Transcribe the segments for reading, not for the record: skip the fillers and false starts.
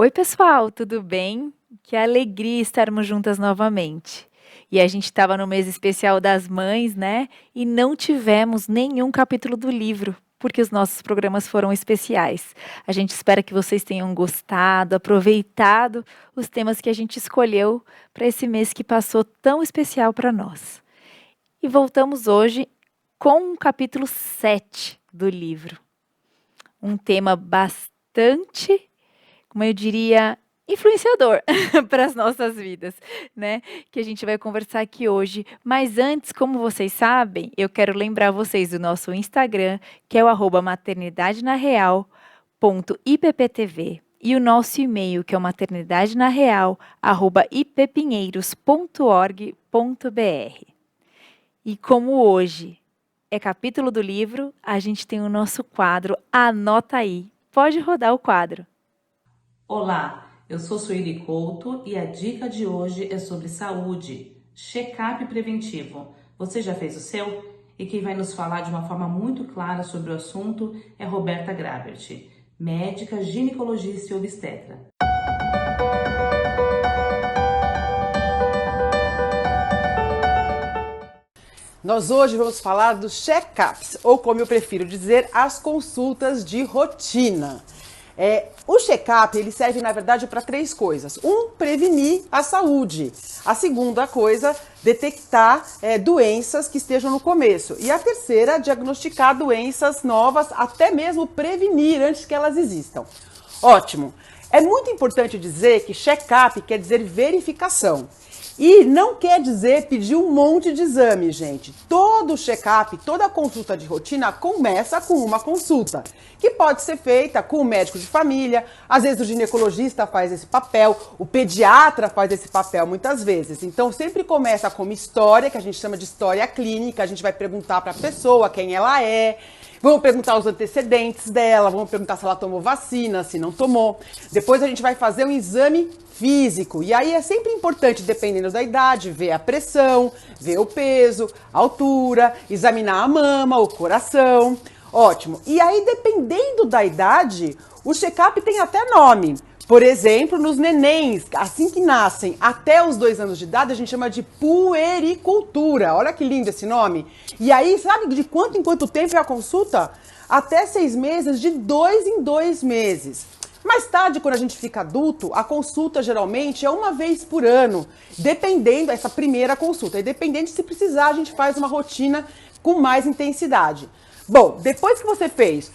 Oi, pessoal, tudo bem? Que alegria estarmos juntas novamente. E a gente estava no mês especial das mães, né? E não tivemos nenhum capítulo do livro, porque os nossos programas foram especiais. A gente espera que vocês tenham gostado, aproveitado os temas que a gente escolheu para esse mês que passou tão especial para nós. E voltamos hoje com o capítulo 7 do livro. Um tema bastante, como eu diria, influenciador para as nossas vidas, né? Que a gente vai conversar aqui hoje. Mas antes, como vocês sabem, eu quero lembrar vocês do nosso Instagram, que é o @maternidadenareal.ipptv, e o nosso e-mail, que é o maternidadenareal@ippinheiros.org.br. E como hoje é capítulo do livro, a gente tem o nosso quadro Anota Aí. Pode rodar o quadro. Olá, eu sou Sueli Couto e a dica de hoje é sobre saúde, check-up preventivo. Você já fez o seu? E quem vai nos falar de uma forma muito clara sobre o assunto é Roberta Grabert, médica, ginecologista e obstetra. Nós hoje vamos falar dos check-ups, ou como eu prefiro dizer, as consultas de rotina. O check-up ele serve, na verdade, para três coisas. Prevenir a saúde. A segunda coisa, detectar doenças que estejam no começo. E a terceira, diagnosticar doenças novas, até mesmo prevenir antes que elas existam. Ótimo! É muito importante dizer que check-up quer dizer verificação. E não quer dizer pedir um monte de exame, gente. Todo check-up, toda consulta de rotina começa com uma consulta, que pode ser feita com o médico de família, às vezes o ginecologista faz esse papel, o pediatra faz esse papel muitas vezes. Então sempre começa com uma história, que a gente chama de história clínica, a gente vai perguntar para a pessoa quem ela é, vamos perguntar os antecedentes dela, vamos perguntar se ela tomou vacina, se não tomou. Depois a gente vai fazer um exame físico. E aí é sempre importante, dependendo da idade, ver a pressão, ver o peso, a altura, examinar a mama, o coração. Ótimo. E aí, dependendo da idade, o check-up tem até nome. Por exemplo, nos nenéns, assim que nascem até os 2 anos de idade, a gente chama de puericultura. Olha que lindo esse nome. E aí, sabe de quanto em quanto tempo é a consulta? Até 6 meses, de 2 em 2 meses. Mais tarde, quando a gente fica adulto, a consulta geralmente é uma vez por ano, dependendo, essa primeira consulta, e dependendo se precisar, a gente faz uma rotina com mais intensidade. Bom, depois que você fez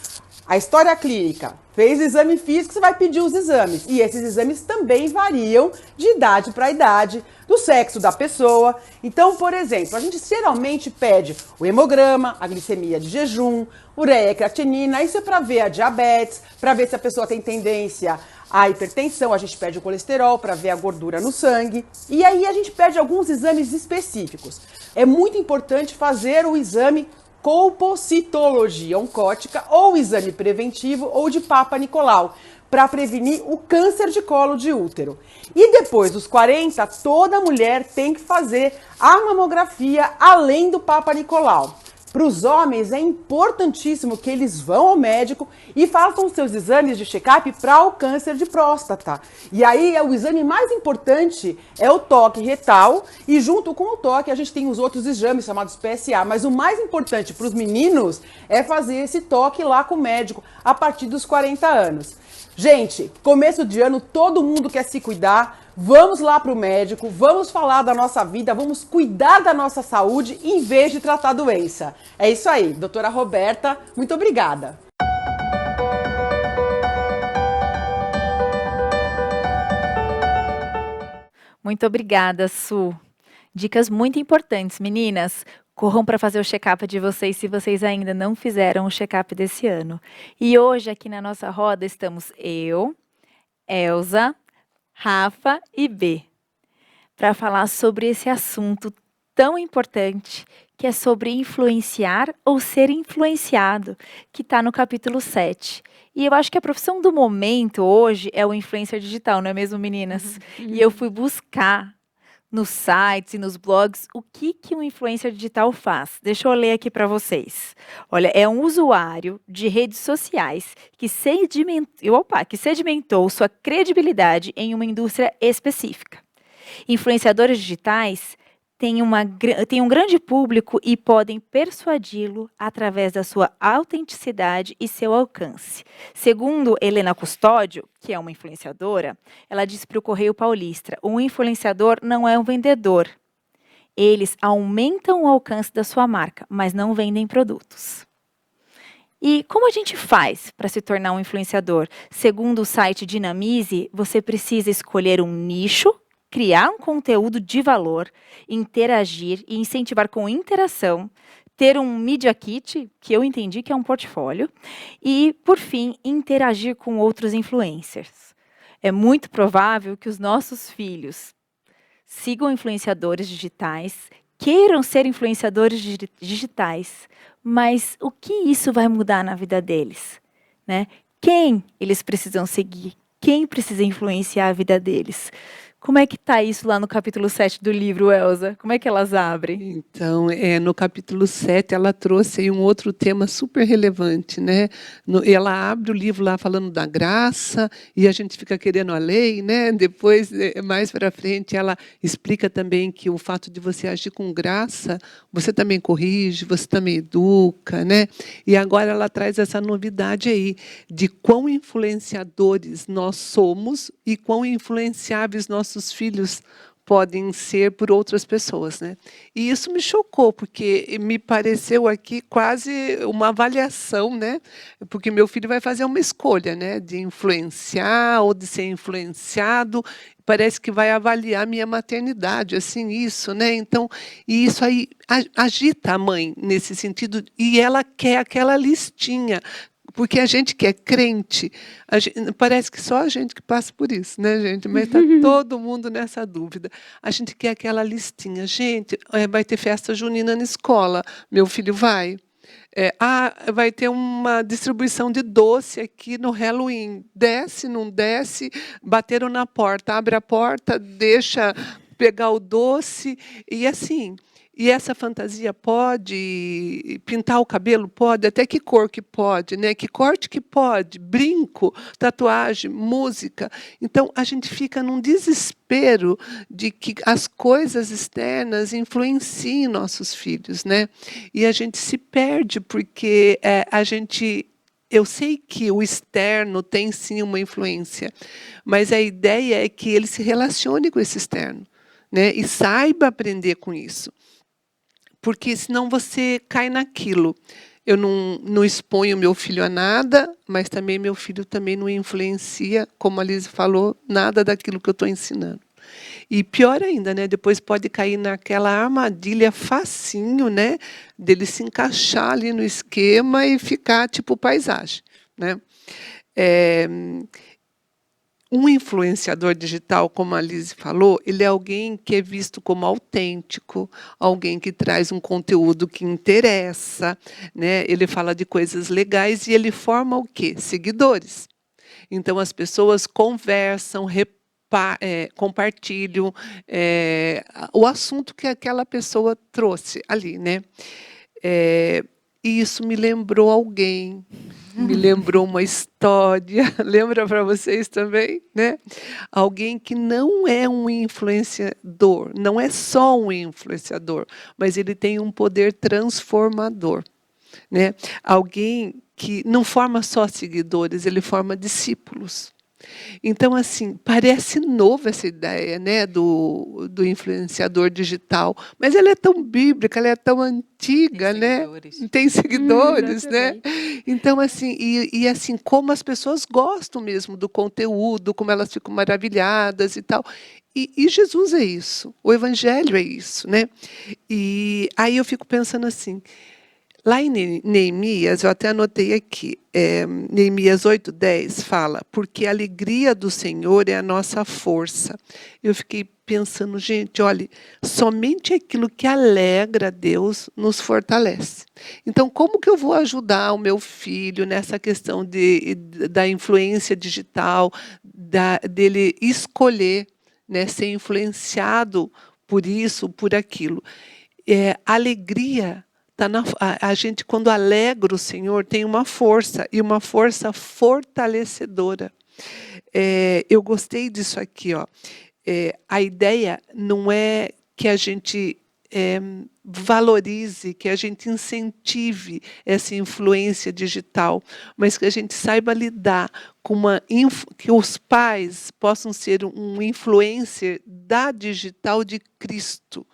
a história clínica, fez o exame físico, você vai pedir os exames. E esses exames também variam de idade para idade, do sexo da pessoa. Então, por exemplo, a gente geralmente pede o hemograma, a glicemia de jejum, ureia e creatinina. Isso é para ver a diabetes, para ver se a pessoa tem tendência à hipertensão. A gente pede o colesterol para ver a gordura no sangue. E aí a gente pede alguns exames específicos. É muito importante fazer o exame colpocitologia oncótica ou exame preventivo ou de Papa Nicolau, para prevenir o câncer de colo de útero. E depois dos 40, toda mulher tem que fazer a mamografia além do Papa Nicolau. Para os homens é importantíssimo que eles vão ao médico e façam os seus exames de check-up para o câncer de próstata. E aí o exame mais importante é o toque retal e junto com o toque a gente tem os outros exames chamados PSA. Mas o mais importante para os meninos é fazer esse toque lá com o médico a partir dos 40 anos. Gente, começo de ano, todo mundo quer se cuidar. Vamos lá para o médico, vamos falar da nossa vida, vamos cuidar da nossa saúde em vez de tratar a doença. É isso aí, doutora Roberta, muito obrigada. Muito obrigada, Su. Dicas muito importantes, meninas. Corram para fazer o check-up de vocês se vocês ainda não fizeram o check-up desse ano. E hoje, aqui na nossa roda, estamos eu, Elza, Rafa e B, para falar sobre esse assunto tão importante, que é sobre influenciar ou ser influenciado, que está no capítulo 7. E eu acho que a profissão do momento hoje é o influencer digital, não é mesmo, meninas? E eu fui buscar nos sites e nos blogs, o que um influencer digital faz? Deixa eu ler aqui para vocês. Olha, é um usuário de redes sociais que sedimentou sua credibilidade em uma indústria específica. Influenciadores digitais têm um grande público e podem persuadi-lo através da sua autenticidade e seu alcance. Segundo Helena Custódio, que é uma influenciadora, ela disse para o Correio Paulista: um influenciador não é um vendedor. Eles aumentam o alcance da sua marca, mas não vendem produtos. E como a gente faz para se tornar um influenciador? Segundo o site Dinamize, você precisa escolher um nicho, criar um conteúdo de valor, interagir e incentivar com interação, ter um Media Kit, que eu entendi que é um portfólio, e, por fim, interagir com outros influencers. É muito provável que os nossos filhos sigam influenciadores digitais, queiram ser influenciadores digitais, mas o que isso vai mudar na vida deles, né? Quem eles precisam seguir? Quem precisa influenciar a vida deles? Como é que está isso lá no capítulo 7 do livro, Elza? Como é que elas abrem? Então, no capítulo 7, ela trouxe aí um outro tema super relevante, né? Ela abre o livro lá falando da graça, e a gente fica querendo a lei, né? Depois, mais para frente, ela explica também que o fato de você agir com graça, você também corrige, você também educa, né? E agora ela traz essa novidade aí, de quão influenciadores nós somos e quão influenciáveis nossos filhos podem ser por outras pessoas, né? E isso me chocou, porque me pareceu aqui quase uma avaliação, né? Porque meu filho vai fazer uma escolha, né? De influenciar ou de ser influenciado. Parece que vai avaliar minha maternidade, assim, isso, né? Então, e isso aí agita a mãe nesse sentido, e ela quer aquela listinha. Porque a gente que é crente, parece que só a gente que passa por isso, né, gente? Mas está todo mundo nessa dúvida. A gente quer aquela listinha. Gente, vai ter festa junina na escola. Meu filho vai. Vai ter uma distribuição de doce aqui no Halloween. Desce, não desce, bateram na porta. Abre a porta, deixa pegar o doce. E assim... E essa fantasia pode pintar o cabelo? Pode. Até que cor que pode, né? Que corte que pode? Brinco, tatuagem, música. Então, a gente fica num desespero de que as coisas externas influenciem nossos filhos, né? E a gente se perde porque eu sei que o externo tem, sim, uma influência, mas a ideia é que ele se relacione com esse externo, né? E saiba aprender com isso. Porque senão você cai naquilo. Eu não exponho meu filho a nada, mas também meu filho também não influencia, como a Liz falou, nada daquilo que eu estou ensinando. E pior ainda, né? Depois pode cair naquela armadilha facinho, né? Dele se encaixar ali no esquema e ficar tipo paisagem, né? Um influenciador digital, como a Liz falou, ele é alguém que é visto como autêntico, alguém que traz um conteúdo que interessa, né? Ele fala de coisas legais e ele forma o quê? Seguidores. Então, as pessoas conversam, compartilham o assunto que aquela pessoa trouxe ali, né? E isso me lembrou alguém, me lembrou uma história, lembra para vocês também, né? Alguém que não é um influenciador, não é só um influenciador, mas ele tem um poder transformador, né? Alguém que não forma só seguidores, ele forma discípulos. Então, assim, parece novo essa ideia, né, do influenciador digital, mas ela é tão bíblica, ela é tão antiga, né? Tem seguidores, né? Então, assim, e assim, como as pessoas gostam mesmo do conteúdo, como elas ficam maravilhadas e tal. E Jesus é isso, o Evangelho é isso, né? E aí eu fico pensando assim, lá em Neemias, eu até anotei aqui, Neemias 8:10 fala, porque a alegria do Senhor é a nossa força. Eu fiquei pensando, gente, olha, somente aquilo que alegra a Deus nos fortalece. Então, como que eu vou ajudar o meu filho nessa questão da influência digital, dele escolher, né, ser influenciado por isso, por aquilo. Alegria, a gente, quando alegra o Senhor, tem uma força, e uma força fortalecedora. Eu gostei disso aqui, ó. A ideia não é que a gente valorize, que a gente incentive essa influência digital, mas que a gente saiba lidar com que os pais possam ser um influencer da digital de Cristo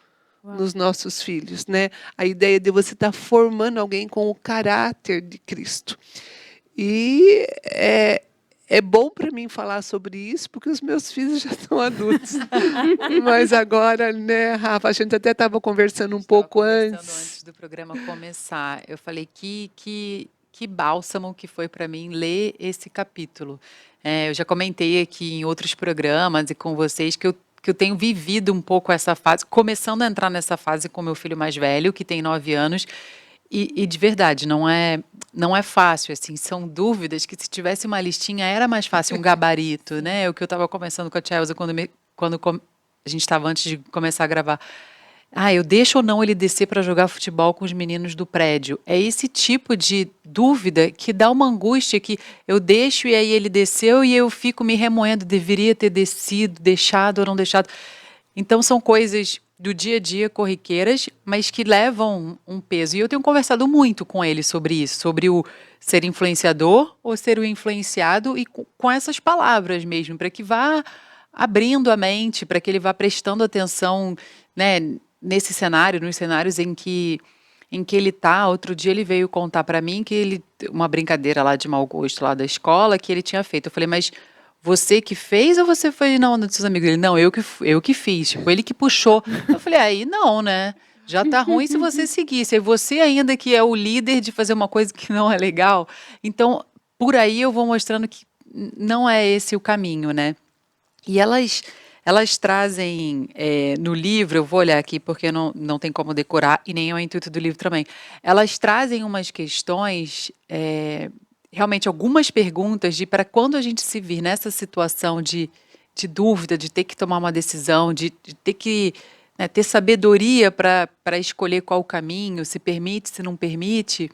nos nossos filhos, né? A ideia de você estar formando alguém com o caráter de Cristo. E é bom para mim falar sobre isso, porque os meus filhos já estão adultos. Mas agora, né, Rafa, a gente até estava conversando um pouco antes do programa começar. Eu falei que bálsamo que foi para mim ler esse capítulo. Eu já comentei aqui em outros programas e com vocês que eu tenho vivido um pouco essa fase, começando a entrar nessa fase com meu filho mais velho, que tem 9 anos, e de verdade, não é fácil, assim, são dúvidas que se tivesse uma listinha era mais fácil, um gabarito, né? O que eu estava conversando com a Tia Elza quando a gente estava antes de começar a gravar. Eu deixo ou não ele descer para jogar futebol com os meninos do prédio? É esse tipo de dúvida que dá uma angústia, que eu deixo e aí ele desceu e eu fico me remoendo, deveria ter descido, deixado ou não deixado. Então são coisas do dia a dia, corriqueiras, mas que levam um peso. E eu tenho conversado muito com ele sobre isso, sobre o ser influenciador ou ser o influenciado, e com essas palavras mesmo, para que vá abrindo a mente, para que ele vá prestando atenção, né, nesse cenário, nos cenários em que ele está. Outro dia ele veio contar para mim que uma brincadeira lá de mau gosto lá da escola que ele tinha feito. Eu falei, mas você que fez ou você foi na onda dos seus amigos? Ele, não, eu que fiz, tipo, ele que puxou. Eu falei, aí não, né? Já tá ruim se você seguir. Se é você ainda que é o líder de fazer uma coisa que não é legal. Então, por aí eu vou mostrando que não é esse o caminho, né? E elas trazem no livro, eu vou olhar aqui porque não tem como decorar, e nem é o intuito do livro também. Elas trazem umas questões, realmente algumas perguntas de para quando a gente se vir nessa situação de dúvida, de ter que tomar uma decisão, de ter que, né, ter sabedoria para escolher qual o caminho, se permite, se não permite,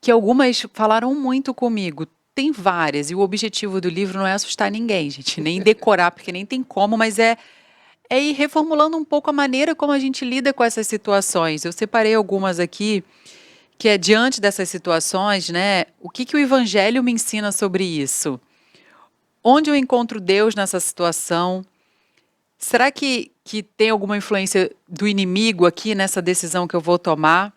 que algumas falaram muito comigo. Tem várias, e o objetivo do livro não é assustar ninguém, gente, nem decorar, porque nem tem como, mas é ir reformulando um pouco a maneira como a gente lida com essas situações. Eu separei algumas aqui, que é diante dessas situações, né, o que o Evangelho me ensina sobre isso? Onde eu encontro Deus nessa situação? Será que tem alguma influência do inimigo aqui nessa decisão que eu vou tomar?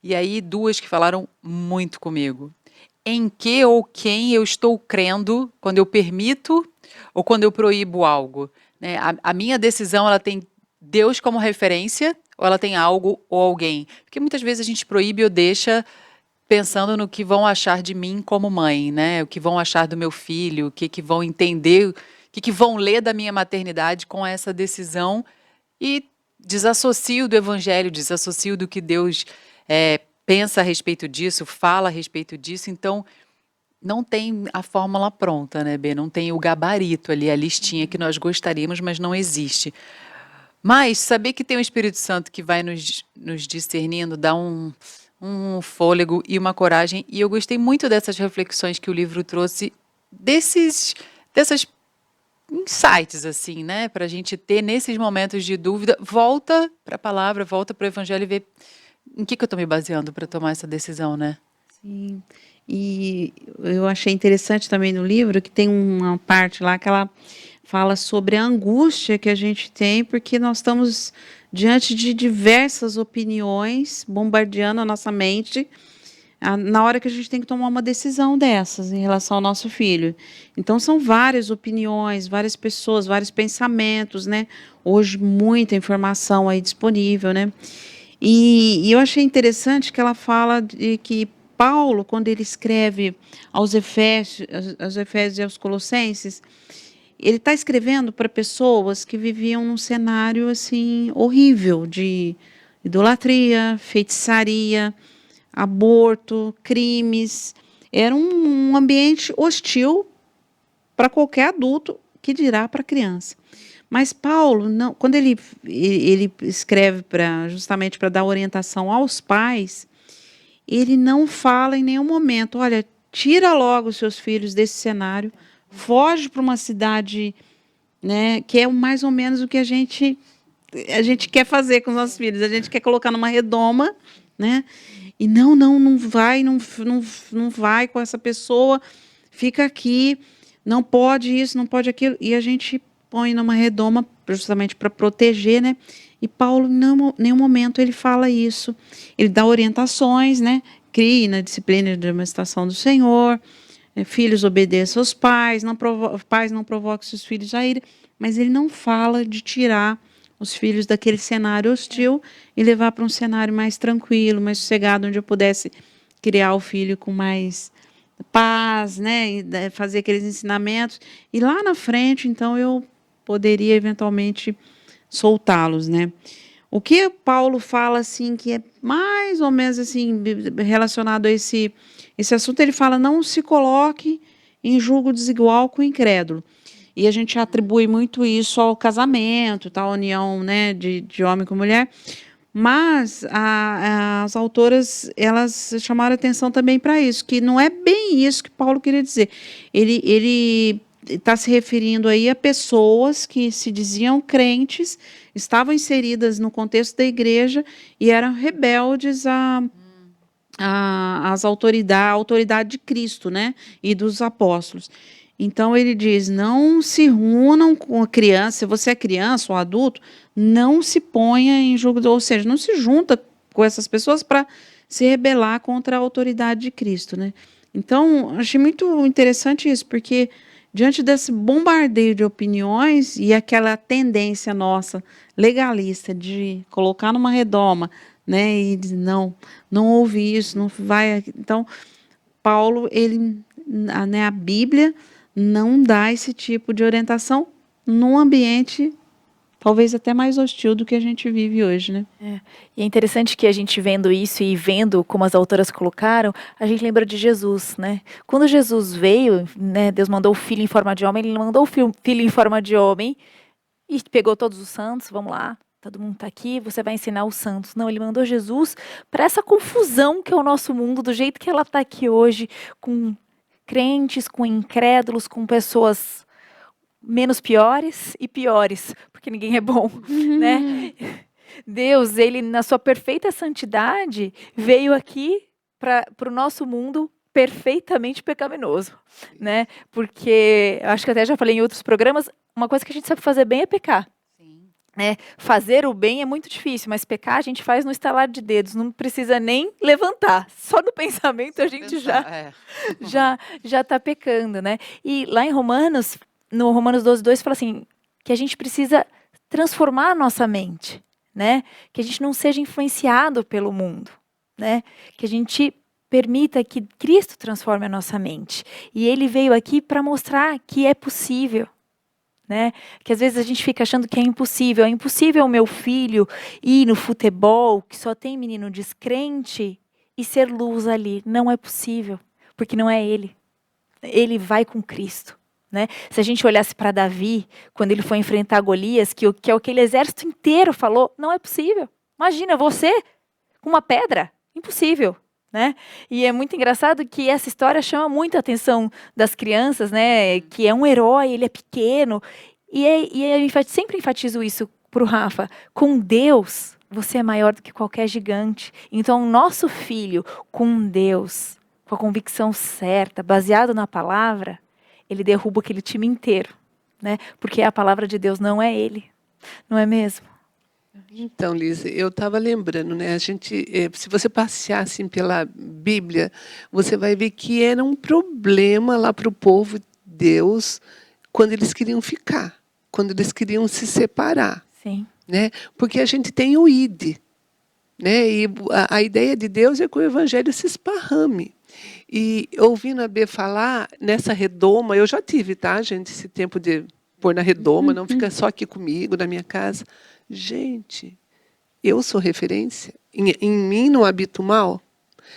E aí, duas que falaram muito comigo. Em que ou quem eu estou crendo quando eu permito ou quando eu proíbo algo? Né? A minha decisão, ela tem Deus como referência ou ela tem algo ou alguém? Porque muitas vezes a gente proíbe ou deixa pensando no que vão achar de mim como mãe, né? O que vão achar do meu filho, o que vão entender, o que vão ler da minha maternidade com essa decisão, e desassocio do Evangelho, desassocio do que Deus pensa a respeito disso, fala a respeito disso. Então, não tem a fórmula pronta, né, Bê? Não tem o gabarito ali, a listinha que nós gostaríamos, mas não existe. Mas saber que tem o Espírito Santo que vai nos discernindo, dá um fôlego e uma coragem. E eu gostei muito dessas reflexões que o livro trouxe, dessas insights, assim, né? Para a gente ter nesses momentos de dúvida, volta para a palavra, volta para o Evangelho e ver em que eu estou me baseando para tomar essa decisão, né? Sim. E eu achei interessante também no livro que tem uma parte lá que ela fala sobre a angústia que a gente tem porque nós estamos diante de diversas opiniões bombardeando a nossa mente na hora que a gente tem que tomar uma decisão dessas em relação ao nosso filho. Então, são várias opiniões, várias pessoas, vários pensamentos, né? Hoje, muita informação aí disponível, né? E eu achei interessante que ela fala de que Paulo, quando ele escreve aos Efésios e aos Colossenses, ele está escrevendo para pessoas que viviam num cenário assim horrível de idolatria, feitiçaria, aborto, crimes. Era um ambiente hostil para qualquer adulto, que dirá para criança. Mas Paulo, não, quando ele escreve justamente para dar orientação aos pais, ele não fala em nenhum momento, olha, tira logo os seus filhos desse cenário, foge para uma cidade, né, que é mais ou menos o que a gente quer fazer com os nossos filhos, a gente quer colocar numa redoma, né? E não vai, não vai com essa pessoa, fica aqui, não pode isso, não pode aquilo, e a gente põe numa redoma justamente para proteger, né? E Paulo, em nenhum momento ele fala isso. Ele dá orientações, né? Crie na disciplina de administração do Senhor, filhos obedeçam aos pais, pais não provoquem seus filhos a ira, mas ele não fala de tirar os filhos daquele cenário hostil e levar para um cenário mais tranquilo, mais sossegado, onde eu pudesse criar o filho com mais paz, né? E fazer aqueles ensinamentos. E lá na frente, então, eu poderia eventualmente soltá-los, né? O que Paulo fala assim que é mais ou menos assim relacionado a esse assunto, ele fala: não se coloque em julgo desigual com o incrédulo. E a gente atribui muito isso ao casamento, tá, a união, né, de homem com mulher. Mas as autoras, elas chamaram atenção também para isso, que não é bem isso que Paulo queria dizer. Ele está se referindo aí a pessoas que se diziam crentes, estavam inseridas no contexto da igreja e eram rebeldes à autoridade de Cristo, né, e dos apóstolos. Então ele diz: não se reúnam com a criança, se você é criança ou adulto, não se ponha em julgo, ou seja, não se junta com essas pessoas para se rebelar contra a autoridade de Cristo, né? Então, achei muito interessante isso, porque diante desse bombardeio de opiniões e aquela tendência nossa legalista de colocar numa redoma, né, e dizer, não ouve isso, não vai. Então, Paulo, né, a Bíblia não dá esse tipo de orientação num ambiente talvez até mais hostil do que a gente vive hoje, né? E é interessante que a gente vendo isso e vendo como as autoras colocaram, a gente lembra de Jesus, né? Quando Jesus veio, né, Deus mandou o filho em forma de homem, ele não mandou o filho em forma de homem e pegou todos os santos, vamos lá, todo mundo está aqui, você vai ensinar os santos. Não, ele mandou Jesus para essa confusão que é o nosso mundo, do jeito que ela está aqui hoje, com crentes, com incrédulos, com pessoas menos piores e piores, porque ninguém é bom, né? Deus, ele na sua perfeita santidade, veio aqui para o nosso mundo perfeitamente pecaminoso, né? Porque, acho que até já falei em outros programas, uma coisa que a gente sabe fazer bem é pecar. Né? Fazer o bem é muito difícil, mas pecar a gente faz no estalar de dedos, não precisa nem levantar. Só no pensamento a gente já está pecando, né? E lá em Romanos, no Romanos 12:2 fala assim, que a gente precisa transformar a nossa mente, né? Que a gente não seja influenciado pelo mundo, né? Que a gente permita que Cristo transforme a nossa mente. E ele veio aqui para mostrar que é possível. Né? Que às vezes a gente fica achando que é impossível o meu filho ir no futebol, que só tem menino descrente, e ser luz ali. Não é possível, porque não é ele. Ele vai com Cristo. Né? Se a gente olhasse para Davi, quando ele foi enfrentar Golias, que é o que aquele exército inteiro falou, não é possível. Imagina, você com uma pedra, impossível. Né? E é muito engraçado que essa história chama muito a atenção das crianças, né? Que é um herói, ele é pequeno. E eu sempre enfatizo isso para o Rafa. Com Deus, você é maior do que qualquer gigante. Então, nosso filho, com Deus, com a convicção certa, baseado na palavra, ele derruba aquele time inteiro. Né? Porque a palavra de Deus não é ele. Não é mesmo? Então, Lisa, eu estava lembrando, né? A gente, se você passear assim pela Bíblia, você vai ver que era um problema lá para o povo de Deus quando eles queriam ficar, quando eles queriam se separar. Sim. Né? Porque a gente tem o ID, né? E a ideia de Deus é que o Evangelho se esparrame. E ouvindo a B falar nessa redoma, eu já tive, tá, gente, esse tempo de pôr na redoma, não fica só aqui comigo, na minha casa. Gente, eu sou referência. Em mim não habito mal.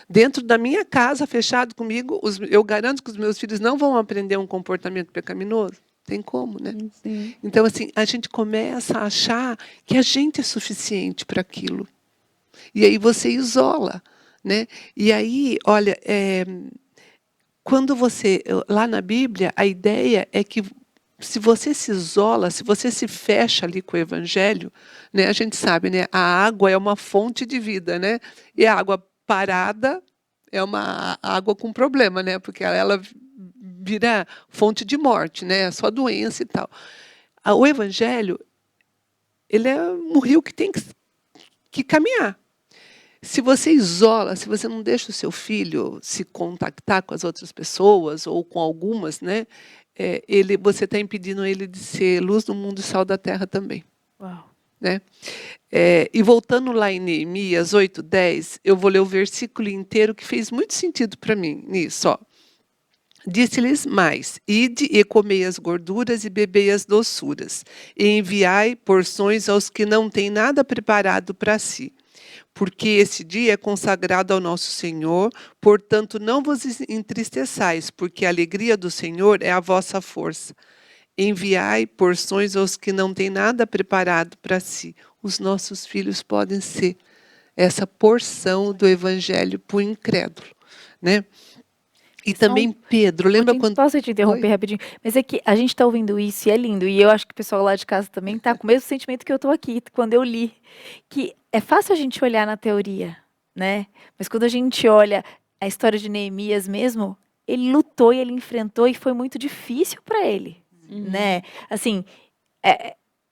Dentro da minha casa, fechado comigo, eu garanto que os meus filhos não vão aprender um comportamento pecaminoso. tem como, né? Sim. Então, assim, a gente começa a achar que a gente é suficiente para aquilo. E aí você isola, né? E aí, olha, quando você... Lá na Bíblia, a ideia é que se você se isola, se você se fecha ali com o Evangelho, né? A gente sabe, né? A água é uma fonte de vida, né? E a água parada é uma água com problema, né? Porque ela vira fonte de morte, né? Só doença e tal. O Evangelho, ele é um rio que tem que caminhar. Se você isola, se você não deixa o seu filho se contactar com as outras pessoas, ou com algumas, né? Você está impedindo ele de ser luz do mundo e sal da terra também. Uau. Né? E voltando lá em Neemias 8:10, eu vou ler o versículo inteiro que fez muito sentido para mim nisso. Ó. Disse-lhes mais: ide e comei as gorduras e bebei as doçuras, e enviai porções aos que não têm nada preparado para si. Porque esse dia é consagrado ao nosso Senhor, portanto não vos entristeçais, porque a alegria do Senhor é a vossa força. Enviai porções aos que não têm nada preparado para si. Os nossos filhos podem ser essa porção do Evangelho para o incrédulo, né? E também Pedro, lembra quando... Posso te interromper Oi? rapidinho? Mas é que a gente está ouvindo isso e é lindo. E eu acho que o pessoal lá de casa também está com o mesmo sentimento que eu estou aqui, quando eu li. Que é fácil a gente olhar na teoria, né? Mas quando a gente olha a história de Neemias mesmo, ele lutou e ele enfrentou e foi muito difícil para ele, né? Assim,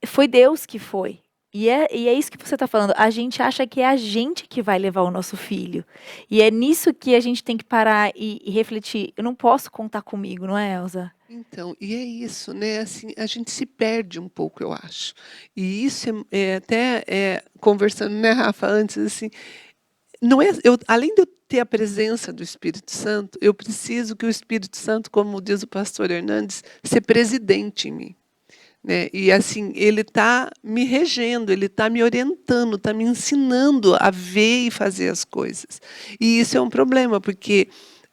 foi Deus que foi. E é isso que você está falando. A gente acha que é a gente que vai levar o nosso filho. E é nisso que a gente tem que parar e refletir. Eu não posso contar comigo, não é, Elza? Então, e é isso, né? Assim, a gente se perde um pouco, eu acho. E isso até conversando, né, Rafa, antes, assim, não é, além de eu ter a presença do Espírito Santo, eu preciso que o Espírito Santo, como diz o pastor Hernandes, seja presidente em mim. Né? E assim, ele está me regendo, ele está me orientando, está me ensinando a ver e fazer as coisas. E isso é um problema, porque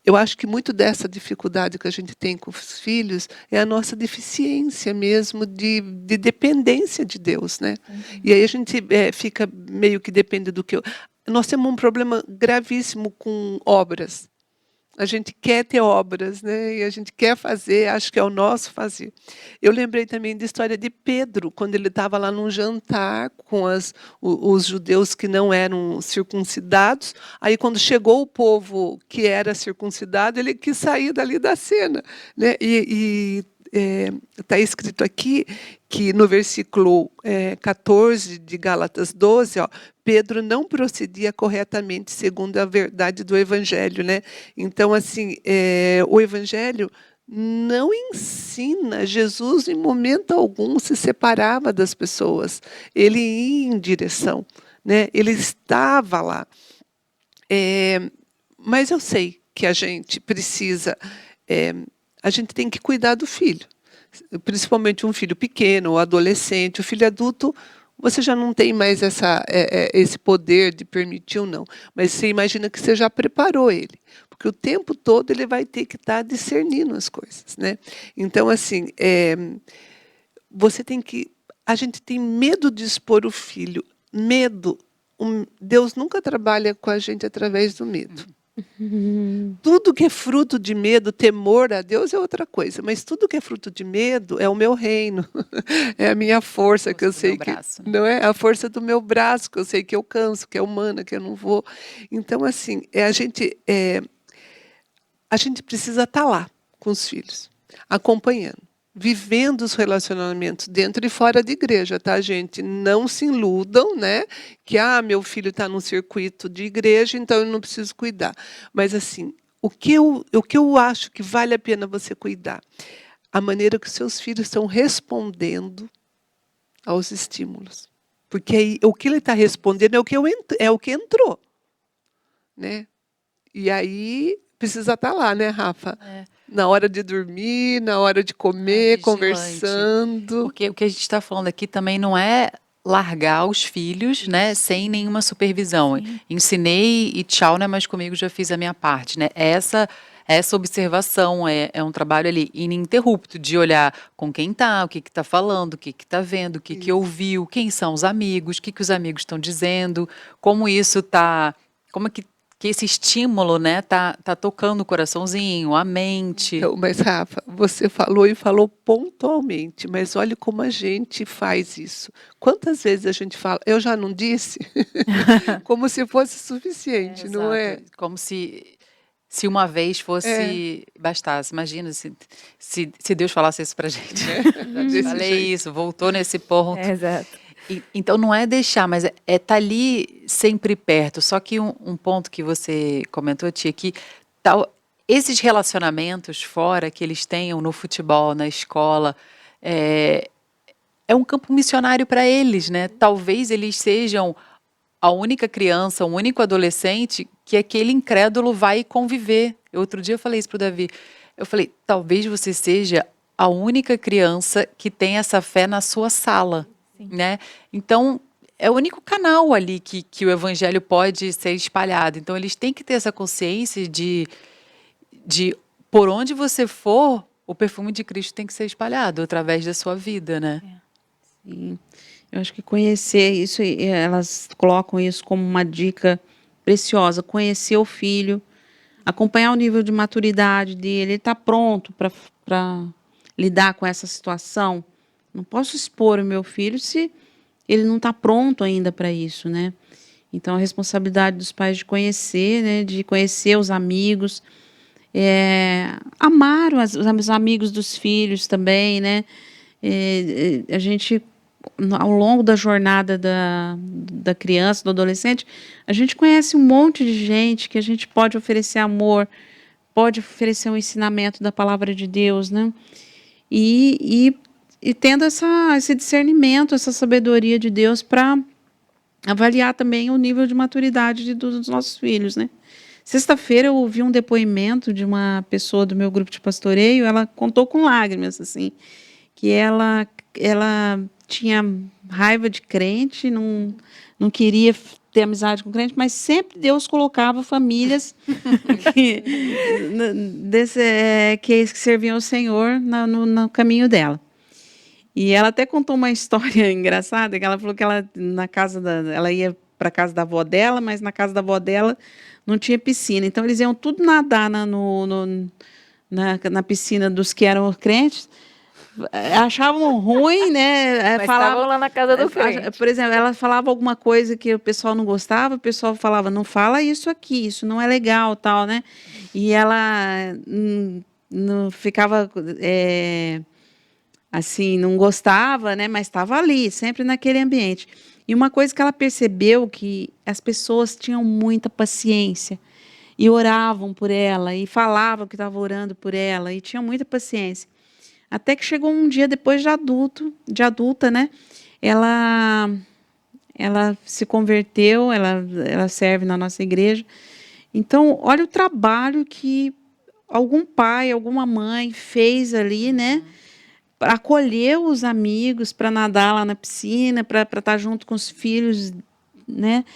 eu acho que muito dessa dificuldade que a gente tem com os filhos é a nossa deficiência mesmo de dependência de Deus. Né? E aí a gente fica meio que depende do que... Nós temos um problema gravíssimo com obras. A gente quer ter obras, né? E a gente quer fazer, acho que é o nosso fazer. Eu lembrei também da história de Pedro, quando ele estava lá num jantar com os judeus que não eram circuncidados. Aí, quando chegou o povo que era circuncidado, ele quis sair dali da cena. Né? Está escrito aqui que no versículo 14 de Gálatas 12, ó, Pedro não procedia corretamente segundo a verdade do Evangelho. Né? Então, assim, o Evangelho não ensina. Jesus, em momento algum, se separava das pessoas. Ele ia em direção. Né? Ele estava lá. Mas eu sei que a gente precisa... a gente tem que cuidar do filho, principalmente um filho pequeno, ou adolescente. O filho adulto, você já não tem mais esse poder de permitir ou não. Mas você imagina que você já preparou ele, porque o tempo todo ele vai ter que estar discernindo as coisas. Né? Então, assim, a gente tem medo de expor o filho. Medo. Deus nunca trabalha com a gente através do medo. Tudo que é fruto de medo, temor a Deus é outra coisa, mas tudo que é fruto de medo é o meu reino, é a minha força que eu sei que não é a força do meu braço, que eu sei que eu canso, que é humana, que eu não vou. Então, assim, a gente precisa estar lá com os filhos, acompanhando, vivendo os relacionamentos dentro e fora da igreja, tá, gente? Não se iludam, né? Que, meu filho está num circuito de igreja, então eu não preciso cuidar. Mas, assim, o que eu acho que vale a pena você cuidar? A maneira que os seus filhos estão respondendo aos estímulos. Porque aí, o que ele está respondendo é o que entrou. Né? E aí, precisa estar lá, né, Rafa? Na hora de dormir, na hora de comer, conversando. Porque o que a gente está falando aqui também não é largar os filhos, né, sem nenhuma supervisão. Sim. Ensinei e tchau, né, mas comigo já fiz a minha parte. Né? Essa essa observação, é um trabalho ali ininterrupto de olhar com quem tá, o que está falando, o que está vendo, o que ouviu, quem são os amigos, o que os amigos estão dizendo, como isso está, como é que esse estímulo, né, tá tocando o coraçãozinho, a mente. Então, mas, Rafa, você falou e falou pontualmente, mas olha como a gente faz isso. Quantas vezes a gente fala, eu já não disse? Como se fosse suficiente, não é? Exato. Como se uma vez fosse, bastasse. Imagina se Deus falasse isso pra gente. Desse Falei jeito. isso, voltou nesse ponto. Exato. Então não é deixar, mas é tá ali sempre perto. Só que um ponto que você comentou, Tia, que esses relacionamentos fora que eles tenham no futebol, na escola, é um campo missionário para eles, né? Talvez eles sejam a única criança, o único adolescente que aquele incrédulo vai conviver. Outro dia eu falei isso pro Davi. Eu falei, talvez você seja a única criança que tem essa fé na sua sala. Né? Então, é o único canal ali que o evangelho pode ser espalhado. Então, eles têm que ter essa consciência de por onde você for, o perfume de Cristo tem que ser espalhado através da sua vida, né? Sim. Eu acho que conhecer isso, elas colocam isso como uma dica preciosa, conhecer o filho, acompanhar o nível de maturidade dele, ele está pronto para lidar com essa situação. Não posso expor o meu filho se ele não está pronto ainda para isso, né? Então, a responsabilidade dos pais de conhecer, né? De conhecer os amigos, amar os amigos dos filhos também, né? A gente, ao longo da jornada da criança, do adolescente, a gente conhece um monte de gente que a gente pode oferecer amor, pode oferecer um ensinamento da palavra de Deus, né? E tendo esse discernimento, essa sabedoria de Deus para avaliar também o nível de maturidade dos nossos filhos, né? Sexta-feira eu ouvi um depoimento de uma pessoa do meu grupo de pastoreio, ela contou com lágrimas, assim, que ela tinha raiva de crente, não queria ter amizade com crente, mas sempre Deus colocava famílias que serviam ao Senhor no caminho dela. E ela até contou uma história engraçada, que ela falou que ela ia para a casa da avó dela, mas na casa da avó dela não tinha piscina. Então, eles iam tudo nadar na piscina dos que eram crentes, achavam ruim, né? Mas estavam lá na casa do crente. Por exemplo, ela falava alguma coisa que o pessoal não gostava, o pessoal falava, não fala isso aqui, isso não é legal, tal, né? E ela não ficava... assim, não gostava, né, mas estava ali, sempre naquele ambiente. E uma coisa que ela percebeu, que as pessoas tinham muita paciência e oravam por ela e falavam que estavam orando por ela e tinham muita paciência. Até que chegou um dia depois de adulta, né, ela se converteu, ela serve na nossa igreja. Então, olha o trabalho que algum pai, alguma mãe fez ali, né, para acolher os amigos, para nadar lá na piscina, para estar junto com os filhos, né?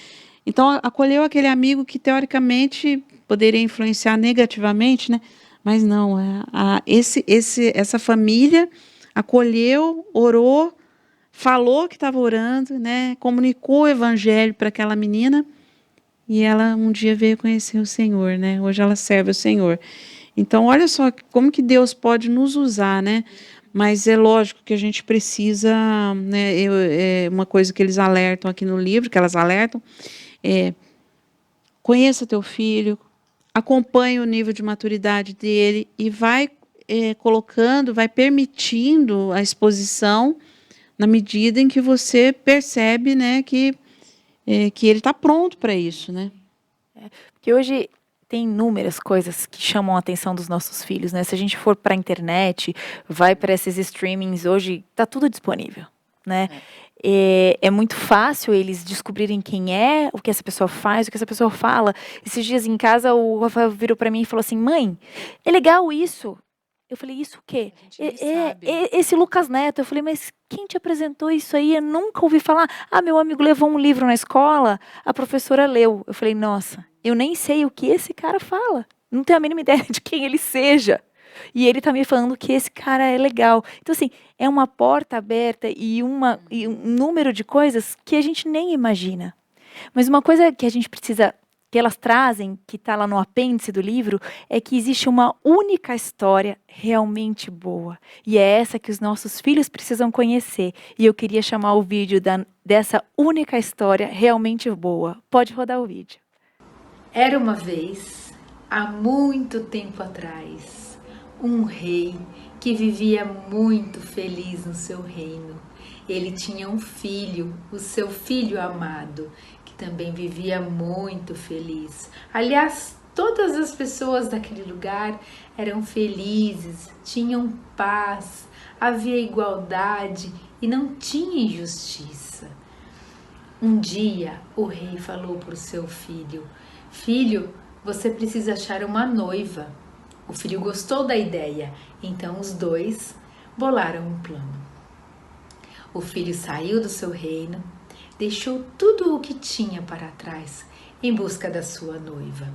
Então, acolheu aquele amigo que, teoricamente, poderia influenciar negativamente, né? Mas não, essa família acolheu, orou, falou que estava orando, né? Comunicou o evangelho para aquela menina e ela um dia veio conhecer o Senhor, né? Hoje ela serve o Senhor. Então, olha só como que Deus pode nos usar, né? Mas é lógico que a gente precisa, né, uma coisa que eles alertam aqui no livro, que elas alertam, conheça teu filho, acompanhe o nível de maturidade dele e vai colocando, vai permitindo a exposição na medida em que você percebe, né, que ele está pronto para isso, né? Porque hoje tem inúmeras coisas que chamam a atenção dos nossos filhos, né? Se a gente for para a internet, vai para esses streamings, hoje está tudo disponível, né? É muito fácil eles descobrirem quem é, o que essa pessoa faz, o que essa pessoa fala. Esses dias em casa, o Rafael virou para mim e falou assim, mãe, é legal isso. Eu falei, isso o quê? Esse Lucas Neto. Eu falei, mas quem te apresentou isso aí? Eu nunca ouvi falar. Ah, meu amigo levou um livro na escola, a professora leu. Eu falei, nossa, eu nem sei o que esse cara fala. não tenho a mínima ideia de quem ele seja. E ele tá me falando que esse cara é legal. Então, assim, é uma porta aberta e um número de coisas que a gente nem imagina. Mas uma coisa que a gente precisa, que elas trazem, que está lá no apêndice do livro, é que existe uma única história realmente boa. E é essa que os nossos filhos precisam conhecer. E eu queria chamar o vídeo dessa única história realmente boa. Pode rodar o vídeo. Era uma vez, há muito tempo atrás, um rei que vivia muito feliz no seu reino. Ele tinha um filho, o seu filho amado, que também vivia muito feliz. Aliás, todas as pessoas daquele lugar eram felizes, tinham paz, havia igualdade e não tinha injustiça. Um dia, o rei falou para o seu filho: "Filho, você precisa achar uma noiva." O filho gostou da ideia, então os dois bolaram um plano. O filho saiu do seu reino, deixou tudo o que tinha para trás em busca da sua noiva.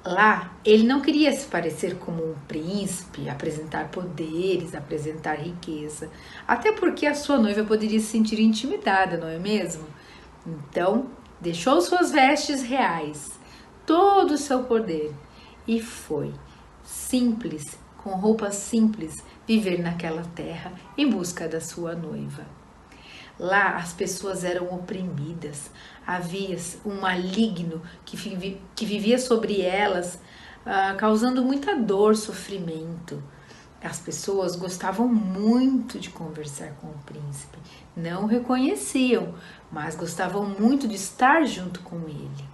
Lá, ele não queria se parecer como um príncipe, apresentar poderes, apresentar riqueza, até porque a sua noiva poderia se sentir intimidada, não é mesmo? Então, deixou suas vestes reais, todo o seu poder, e foi, simples, com roupas simples, viver naquela terra em busca da sua noiva. Lá as pessoas eram oprimidas, havia um maligno que vivia sobre elas, causando muita dor, sofrimento. As pessoas gostavam muito de conversar com o príncipe, não o reconheciam, mas gostavam muito de estar junto com ele.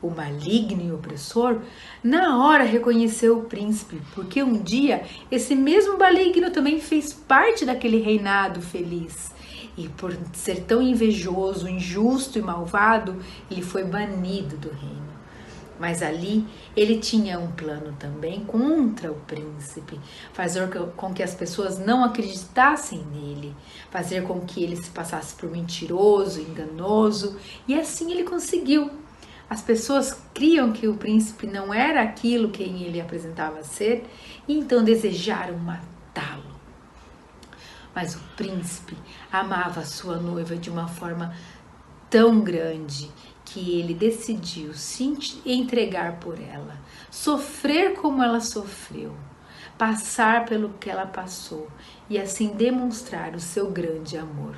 O maligno e opressor, na hora reconheceu o príncipe, porque um dia esse mesmo maligno também fez parte daquele reinado feliz. E por ser tão invejoso, injusto e malvado, ele foi banido do reino. Mas ali ele tinha um plano também contra o príncipe, fazer com que as pessoas não acreditassem nele, fazer com que ele se passasse por mentiroso, enganoso, e assim ele conseguiu. As pessoas criam que o príncipe não era aquilo quem ele apresentava ser e então desejaram matá-lo. Mas o príncipe amava a sua noiva de uma forma tão grande que ele decidiu se entregar por ela, sofrer como ela sofreu, passar pelo que ela passou e assim demonstrar o seu grande amor.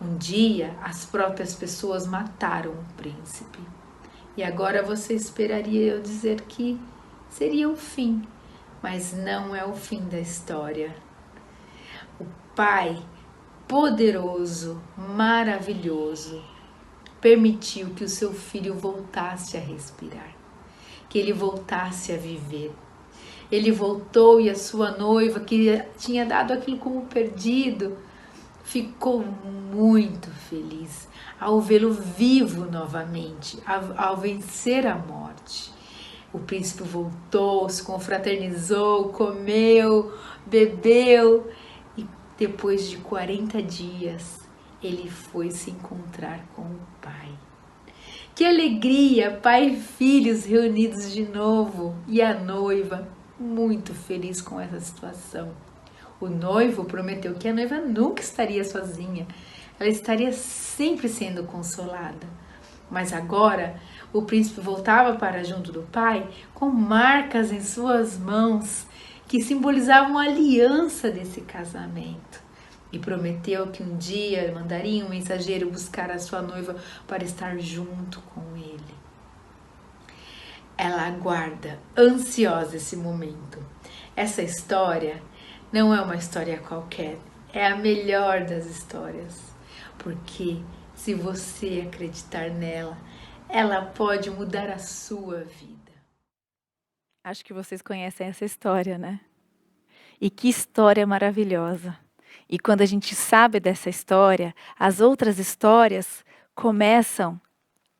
Um dia, as próprias pessoas mataram o príncipe. E agora você esperaria eu dizer que seria o fim, mas não é o fim da história. O Pai poderoso, maravilhoso, permitiu que o seu filho voltasse a respirar, que ele voltasse a viver. Ele voltou e a sua noiva, que tinha dado aquilo como perdido, ficou muito feliz ao vê-lo vivo novamente, ao vencer a morte. O príncipe voltou, se confraternizou, comeu, bebeu e depois de 40 dias ele foi se encontrar com o pai. Que alegria, pai e filhos reunidos de novo e a noiva muito feliz com essa situação. O noivo prometeu que a noiva nunca estaria sozinha, ela estaria sempre sendo consolada. Mas agora o príncipe voltava para junto do pai com marcas em suas mãos que simbolizavam a aliança desse casamento. E prometeu que um dia mandaria um mensageiro buscar a sua noiva para estar junto com ele. Ela aguarda, ansiosa, esse momento. Essa história não é uma história qualquer, é a melhor das histórias, porque se você acreditar nela, ela pode mudar a sua vida. Acho que vocês conhecem essa história, né? E que história maravilhosa. E quando a gente sabe dessa história, as outras histórias começam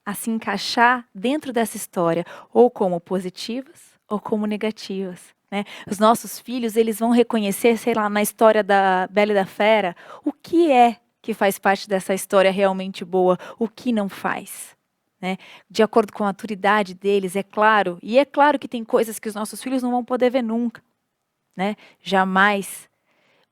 a se encaixar dentro dessa história, ou como positivas ou como negativas. Né? Os nossos filhos, eles vão reconhecer, sei lá, na história da Bela e da Fera, o que é que faz parte dessa história realmente boa, o que não faz. né? De acordo com a maturidade deles, é claro. E é claro que tem coisas que os nossos filhos não vão poder ver nunca, né? Jamais.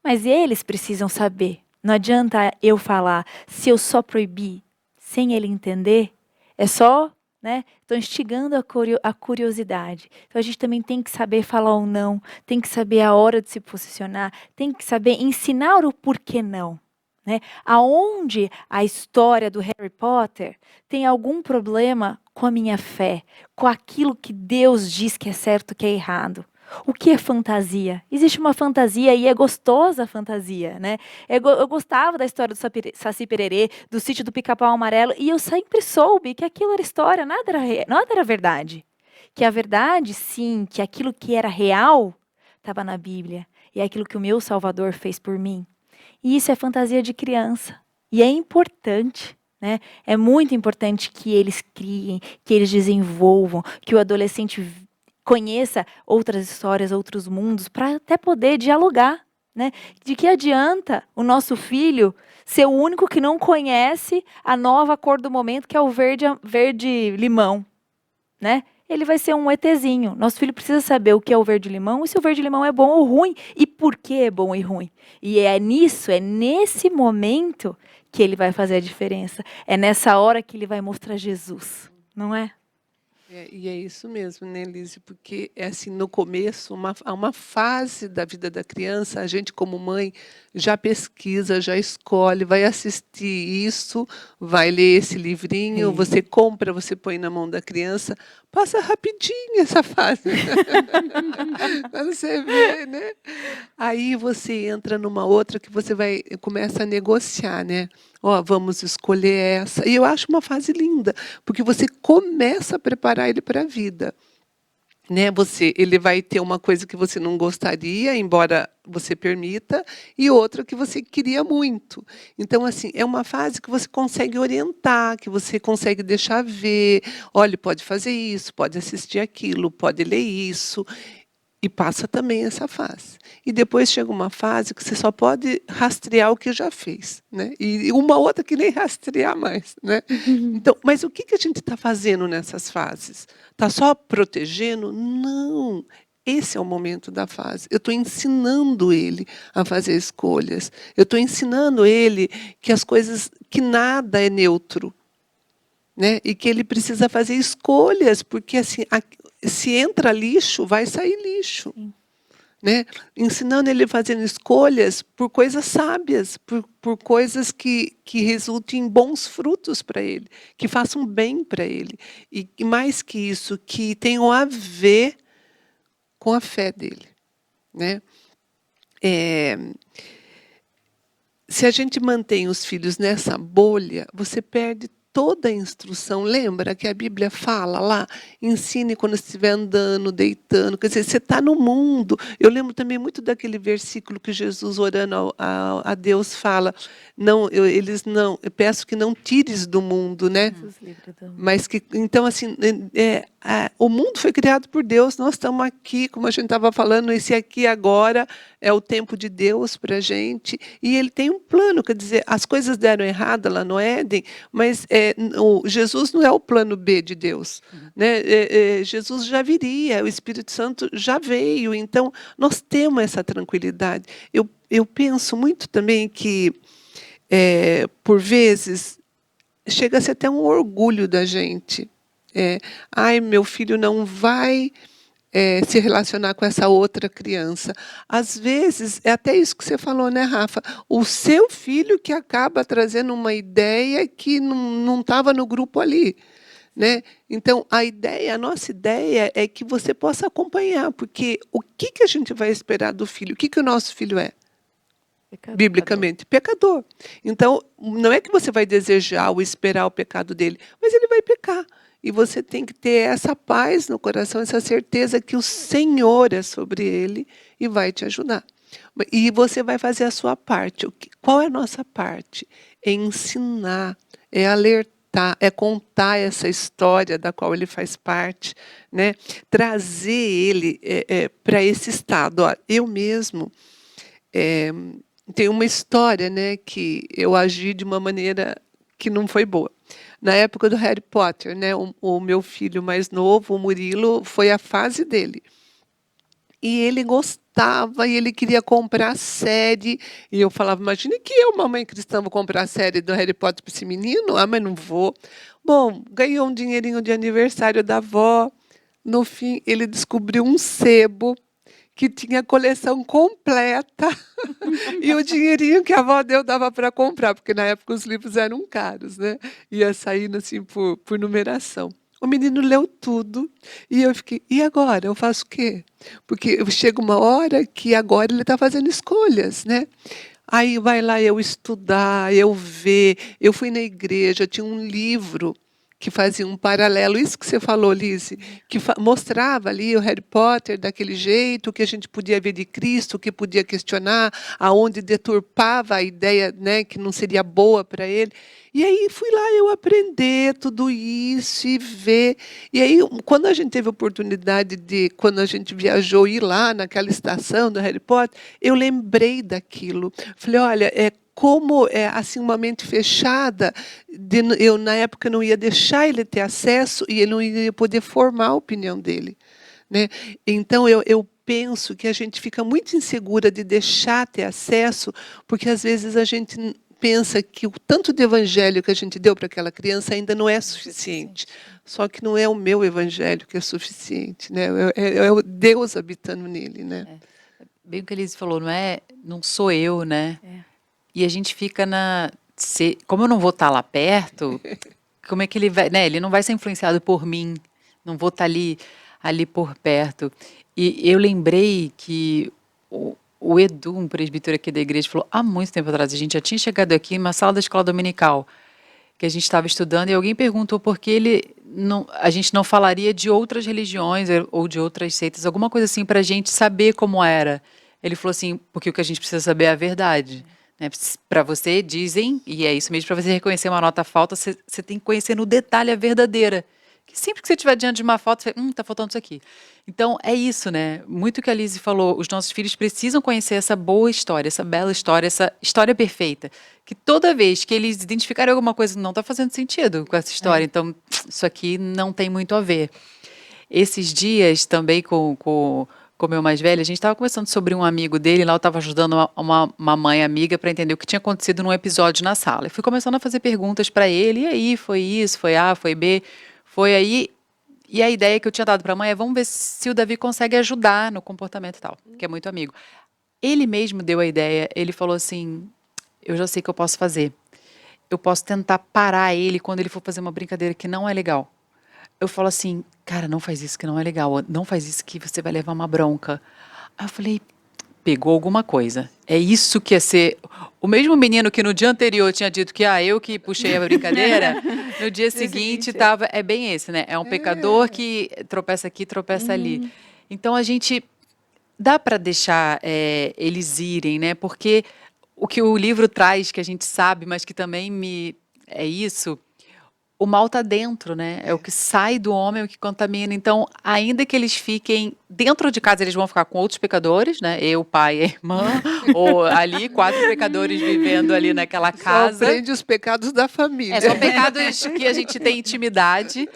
Mas eles precisam saber. Não adianta eu falar, se eu só proibir, sem ele entender, é só, né? Estou instigando a curiosidade. Então a gente também tem que saber falar ou não, tem que saber a hora de se posicionar, tem que saber ensinar o porquê não. Né? Aonde a história do Harry Potter tem algum problema com a minha fé, com aquilo que Deus diz que é certo, que é errado. O que é fantasia? Existe uma fantasia e é gostosa a fantasia, né? Eu gostava da história do Saci Pererê, do sítio do Pica-Pau Amarelo, e eu sempre soube que aquilo era história, nada era verdade. Que a verdade, sim, que aquilo que era real estava na Bíblia. E é aquilo que o meu Salvador fez por mim. E isso é fantasia de criança. E é importante, né? É muito importante que eles criem, que eles desenvolvam, que o adolescente conheça outras histórias, outros mundos, para até poder dialogar, né? De que adianta o nosso filho ser o único que não conhece a nova cor do momento, que é o verde limão, né? Ele vai ser um ETzinho. Nosso filho precisa saber o que é o verde-limão e se o verde-limão é bom ou ruim e por que é bom e ruim. E é nesse momento que ele vai fazer a diferença. É nessa hora que ele vai mostrar Jesus, não é? E é isso mesmo, né, Lise? Porque é assim, no começo, há uma fase da vida da criança, a gente como mãe já pesquisa, já escolhe, vai assistir isso, vai ler esse livrinho, você compra, você põe na mão da criança, passa rapidinho essa fase. Quando você vê, né? Aí você entra numa outra que você começa a negociar, né? Ó, vamos escolher essa. E eu acho uma fase linda, porque você começa a preparar ele para a vida. Né? Ele vai ter uma coisa que você não gostaria, embora você permita, e outra que você queria muito. Então, assim, é uma fase que você consegue orientar, que você consegue deixar ver. Olha, pode fazer isso, pode assistir aquilo, pode ler isso. E passa também essa fase. E depois chega uma fase que você só pode rastrear o que já fez, né? E uma outra que nem rastrear mais, né? Então, mas o que a gente está fazendo nessas fases? Está só protegendo? Não. Esse é o momento da fase. Eu estou ensinando ele a fazer escolhas. Eu estou ensinando ele que nada é neutro, né? E que ele precisa fazer escolhas, porque assim, se entra lixo, vai sair lixo. Né? Ensinando ele a fazer escolhas por coisas sábias, por coisas que resultem em bons frutos para ele, que façam bem para ele. E mais que isso, que tenham a ver com a fé dele. Né? Se a gente mantém os filhos nessa bolha, você perde toda a instrução. Lembra que a Bíblia fala lá, ensine quando estiver andando, deitando. Quer dizer, você está no mundo. Eu lembro também muito daquele versículo que Jesus, orando a Deus, fala, eu peço que não tires do mundo, né? Mas que, então, assim, o mundo foi criado por Deus, nós estamos aqui, como a gente estava falando, esse aqui agora é o tempo de Deus para a gente, e ele tem um plano, quer dizer, as coisas deram errado lá no Éden, mas Jesus não é o plano B de Deus. Né? Jesus já viria, o Espírito Santo já veio, então nós temos essa tranquilidade. Eu penso muito também que, por vezes, chega a ser até um orgulho da gente. Ai, meu filho não vai se relacionar com essa outra criança. Às vezes, é até isso que você falou, né, Rafa? O seu filho que acaba trazendo uma ideia que não estava no grupo ali. Né? Então, a nossa ideia é que você possa acompanhar, porque o que a gente vai esperar do filho? O que o nosso filho é? Pecador. Biblicamente, pecador. Então, não é que você vai desejar ou esperar o pecado dele, mas ele vai pecar. E você tem que ter essa paz no coração, essa certeza que o Senhor é sobre ele e vai te ajudar. E você vai fazer a sua parte. Qual é a nossa parte? É ensinar, é alertar, é contar essa história da qual ele faz parte, né? Trazer ele para esse estado. Ó, eu mesmo tenho uma história, né, que eu agi de uma maneira que não foi boa. na época do Harry Potter, né? O meu filho mais novo, o Murilo, foi a fase dele. E ele gostava, e ele queria comprar a série. E eu falava, imagine que eu, mamãe cristã, vou comprar a série do Harry Potter para esse menino? Ah, mas não vou. Bom, ganhou um dinheirinho de aniversário da avó. No fim, ele descobriu um sebo que tinha a coleção completa. E o dinheirinho que a avó deu dava para comprar, porque na época os livros eram caros, né? Ia saindo assim por numeração. O menino leu tudo e eu fiquei, e agora? Eu faço o quê? Porque chega uma hora que agora ele está fazendo escolhas, né? Aí vai lá eu estudar, eu ver. Eu fui na igreja, tinha um livro que fazia um paralelo, isso que você falou, Lise, que mostrava ali o Harry Potter daquele jeito, que a gente podia ver de Cristo, que podia questionar, aonde deturpava a ideia, né, que não seria boa para ele. E aí fui lá eu aprender tudo isso e ver. E aí, quando a gente teve a oportunidade de, quando a gente viajou, ir lá naquela estação do Harry Potter, eu lembrei daquilo. Falei, olha, como é assim uma mente fechada, eu na época não ia deixar ele ter acesso e ele não ia poder formar a opinião dele, né? Então eu penso que a gente fica muito insegura de deixar ter acesso, porque às vezes a gente pensa que o tanto de evangelho que a gente deu para aquela criança ainda não é suficiente. Só que não é o meu evangelho que é suficiente, né? É o Deus habitando nele, né? Bem o que a Elise falou, não sou eu, né? E a gente fica como eu não vou estar lá perto, como é que ele vai, né? Ele não vai ser influenciado por mim, não vou estar ali por perto. E eu lembrei que o Edu, um presbítero aqui da igreja, falou há muito tempo atrás, a gente já tinha chegado aqui numa sala da escola dominical, que a gente estava estudando, e alguém perguntou por que a gente não falaria de outras religiões ou de outras seitas, alguma coisa assim, para a gente saber como era. Ele falou assim, porque o que a gente precisa saber é a verdade. Né? Para você, dizem, e é isso mesmo, para você reconhecer uma nota falta, você tem que conhecer no detalhe a verdadeira. Que sempre que você estiver diante de uma foto, você está faltando isso aqui. Então, é isso, né? Muito que a Lise falou, os nossos filhos precisam conhecer essa boa história, essa bela história, essa história perfeita. Que toda vez que eles identificarem alguma coisa que não está fazendo sentido com essa história, então, isso aqui não tem muito a ver. Esses dias, também com o meu mais velho, a gente estava conversando sobre um amigo dele, lá eu estava ajudando uma mãe amiga para entender o que tinha acontecido num episódio na sala. E fui começando a fazer perguntas para ele, e aí, foi isso, foi A, foi B, foi aí. E a ideia que eu tinha dado para a mãe é, vamos ver se o Davi consegue ajudar no comportamento e tal, que é muito amigo. Ele mesmo deu a ideia, ele falou assim, eu já sei o que eu posso fazer. Eu posso tentar parar ele quando ele for fazer uma brincadeira que não é legal. Eu falo assim, cara, não faz isso que não é legal, não faz isso que você vai levar uma bronca. Aí eu falei, pegou alguma coisa. É isso que é ser... O mesmo menino que no dia anterior tinha dito que eu que puxei a brincadeira, no dia seguinte estava... É bem esse, né? É um pecador que tropeça aqui, tropeça ali. Então, a gente... Dá para deixar eles irem, né? Porque o que o livro traz, que a gente sabe, mas que também é isso... O mal está dentro, né? É o que sai do homem, é o que contamina. Então, ainda que eles fiquem dentro de casa, eles vão ficar com outros pecadores, né? Eu, pai e a irmã, ou ali, 4 pecadores vivendo ali naquela casa. Só aprende os pecados da família. São pecados que a gente tem intimidade.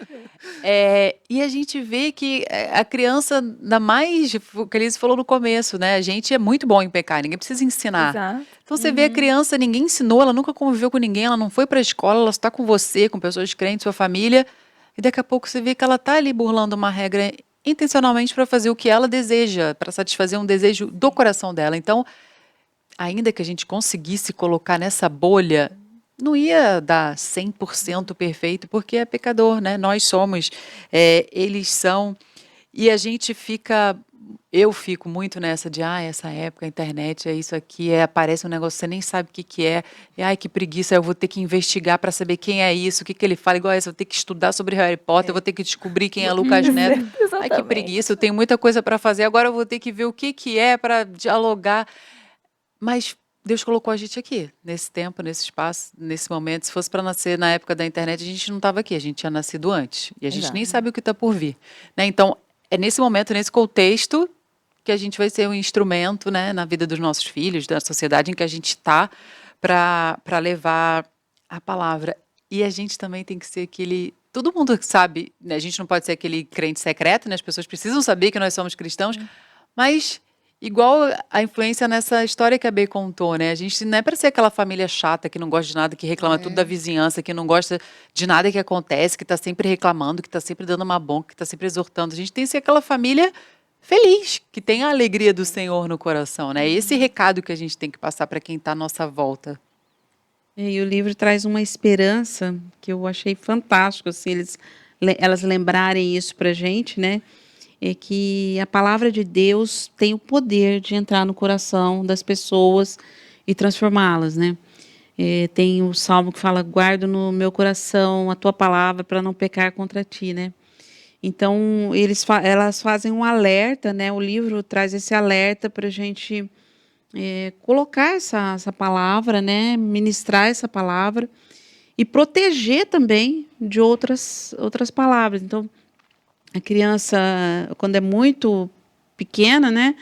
E a gente vê que a criança, ainda mais, o que a Elise falou no começo, né? A gente é muito bom em pecar, ninguém precisa ensinar. Exato. Então você vê a criança, ninguém ensinou, ela nunca conviveu com ninguém, ela não foi para a escola, ela está com você, com pessoas crentes, sua família, e daqui a pouco você vê que ela está ali burlando uma regra intencionalmente para fazer o que ela deseja, para satisfazer um desejo do coração dela. Então, ainda que a gente conseguisse colocar nessa bolha, não ia dar 100% perfeito, porque é pecador, né? Nós somos, eles são, e a gente fica... Eu fico muito nessa de, essa época, a internet, é isso aqui, aparece um negócio, você nem sabe o que é, que preguiça, eu vou ter que investigar para saber quem é isso, o que ele fala, igual essa, eu vou ter que estudar sobre Harry Potter, eu vou ter que descobrir quem é Lucas Neto. Que preguiça, eu tenho muita coisa para fazer, agora eu vou ter que ver o que é para dialogar. Mas Deus colocou a gente aqui, nesse tempo, nesse espaço, nesse momento. Se fosse para nascer na época da internet, a gente não estava aqui, a gente tinha nascido antes. E a gente nem sabe o que está por vir. Né? Então, é nesse momento, nesse contexto, que a gente vai ser um instrumento, né, na vida dos nossos filhos, da sociedade em que a gente está, para levar a palavra. E a gente também tem que ser aquele... Todo mundo sabe, né? A gente não pode ser aquele crente secreto, né? As pessoas precisam saber que nós somos cristãos, mas igual a influência nessa história que a B contou, né? A gente não é para ser aquela família chata que não gosta de nada, que reclama tudo da vizinhança, que não gosta de nada que acontece, que está sempre reclamando, que está sempre dando uma bronca, que está sempre exortando. A gente tem que ser aquela família feliz, que tem a alegria do Senhor no coração, né? Esse recado que a gente tem que passar para quem está à nossa volta. E o livro traz uma esperança que eu achei fantástico, assim, elas lembrarem isso para a gente, né? É que a palavra de Deus tem o poder de entrar no coração das pessoas e transformá-las, né? Tem o salmo que fala: guardo no meu coração a tua palavra para não pecar contra ti, né? Então, elas fazem um alerta, né? O livro traz esse alerta para a gente colocar essa palavra, né? Ministrar essa palavra e proteger também de outras palavras. Então, a criança, quando é muito pequena, né?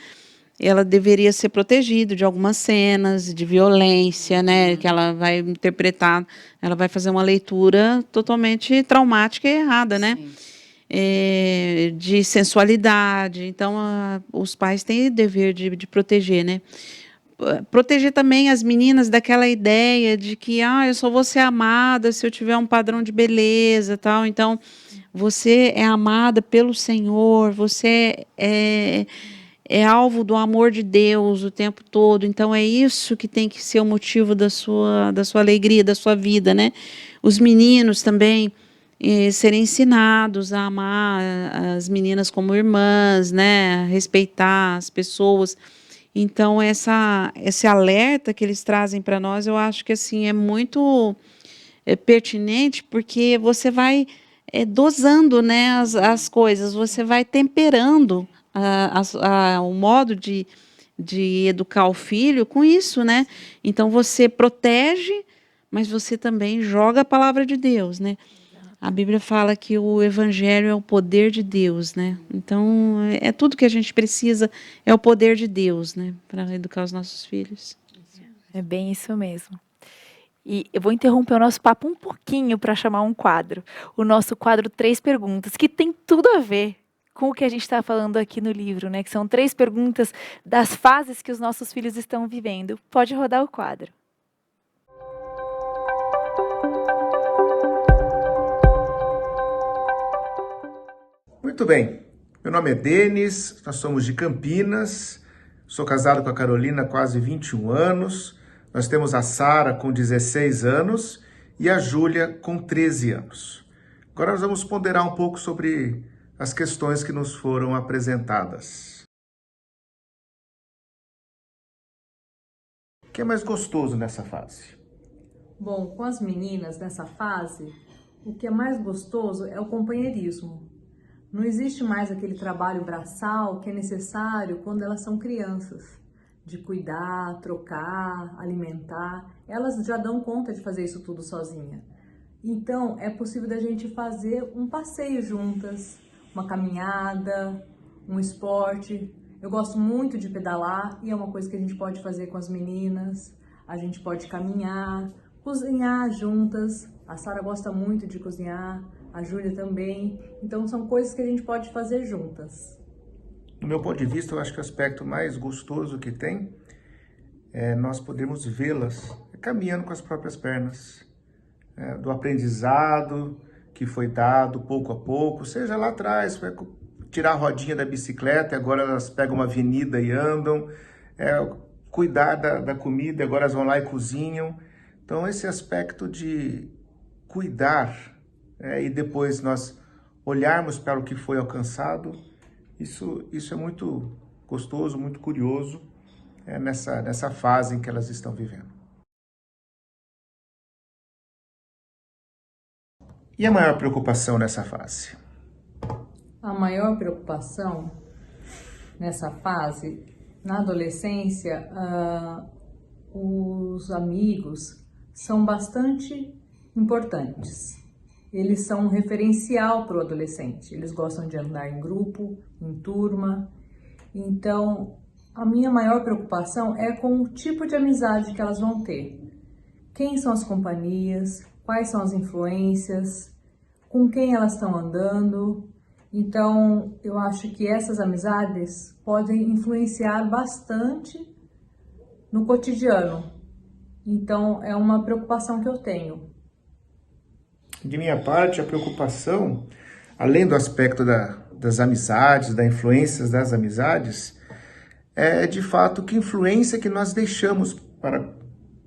Ela deveria ser protegida de algumas cenas de violência, né? Que ela vai interpretar, ela vai fazer uma leitura totalmente traumática e errada, né? Sim. De sensualidade. Então, os pais têm o dever de proteger, né? Proteger também as meninas daquela ideia de que eu só vou ser amada se eu tiver um padrão de beleza, tal. Então, você é amada pelo Senhor, você é alvo do amor de Deus o tempo todo. Então, é isso que tem que ser o motivo da sua alegria, da sua vida, né? Os meninos também serem ensinados a amar as meninas como irmãs, né? A respeitar as pessoas. Então, esse alerta que eles trazem para nós, eu acho que assim, é muito pertinente, porque você vai dosando, né, as coisas, você vai temperando o modo de educar o filho com isso, né? Então, você protege, mas você também joga a palavra de Deus, né? A Bíblia fala que o Evangelho é o poder de Deus, né? Então, é tudo que a gente precisa, é o poder de Deus, né? Para educar os nossos filhos. É bem isso mesmo. E eu vou interromper o nosso papo um pouquinho para chamar um quadro. O nosso quadro 3 Perguntas, que tem tudo a ver com o que a gente está falando aqui no livro, né? Que são 3 perguntas das fases que os nossos filhos estão vivendo. Pode rodar o quadro. Muito bem, meu nome é Denis, nós somos de Campinas, sou casado com a Carolina há quase 21 anos, nós temos a Sara com 16 anos e a Júlia com 13 anos. Agora nós vamos ponderar um pouco sobre as questões que nos foram apresentadas. O que é mais gostoso nessa fase? Bom, com as meninas nessa fase, o que é mais gostoso é o companheirismo. Não existe mais aquele trabalho braçal que é necessário quando elas são crianças, de cuidar, trocar, alimentar. Elas já dão conta de fazer isso tudo sozinha. Então, é possível da gente fazer um passeio juntas, uma caminhada, um esporte. Eu gosto muito de pedalar e é uma coisa que a gente pode fazer com as meninas. A gente pode caminhar, cozinhar juntas. A Sara gosta muito de cozinhar, a Júlia também. Então, são coisas que a gente pode fazer juntas. Do meu ponto de vista, eu acho que o aspecto mais gostoso que tem é nós podermos vê-las caminhando com as próprias pernas, do aprendizado que foi dado pouco a pouco, seja lá atrás, vai tirar a rodinha da bicicleta, agora elas pegam uma avenida e andam, cuidar da comida, agora elas vão lá e cozinham. Então, esse aspecto de cuidar e depois nós olharmos para o que foi alcançado, isso é muito gostoso, muito curioso nessa fase em que elas estão vivendo. E a maior preocupação nessa fase? A maior preocupação nessa fase, na adolescência, os amigos são bastante importantes. Eles são um referencial para o adolescente. Eles gostam de andar em grupo, em turma. Então, a minha maior preocupação é com o tipo de amizade que elas vão ter. Quem são as companhias? quais são as influências, com quem elas estão andando. Então, eu acho que essas amizades podem influenciar bastante no cotidiano. Então, é uma preocupação que eu tenho. De minha parte, a preocupação, além do aspecto das amizades, da influência das amizades, é de fato que influência que nós deixamos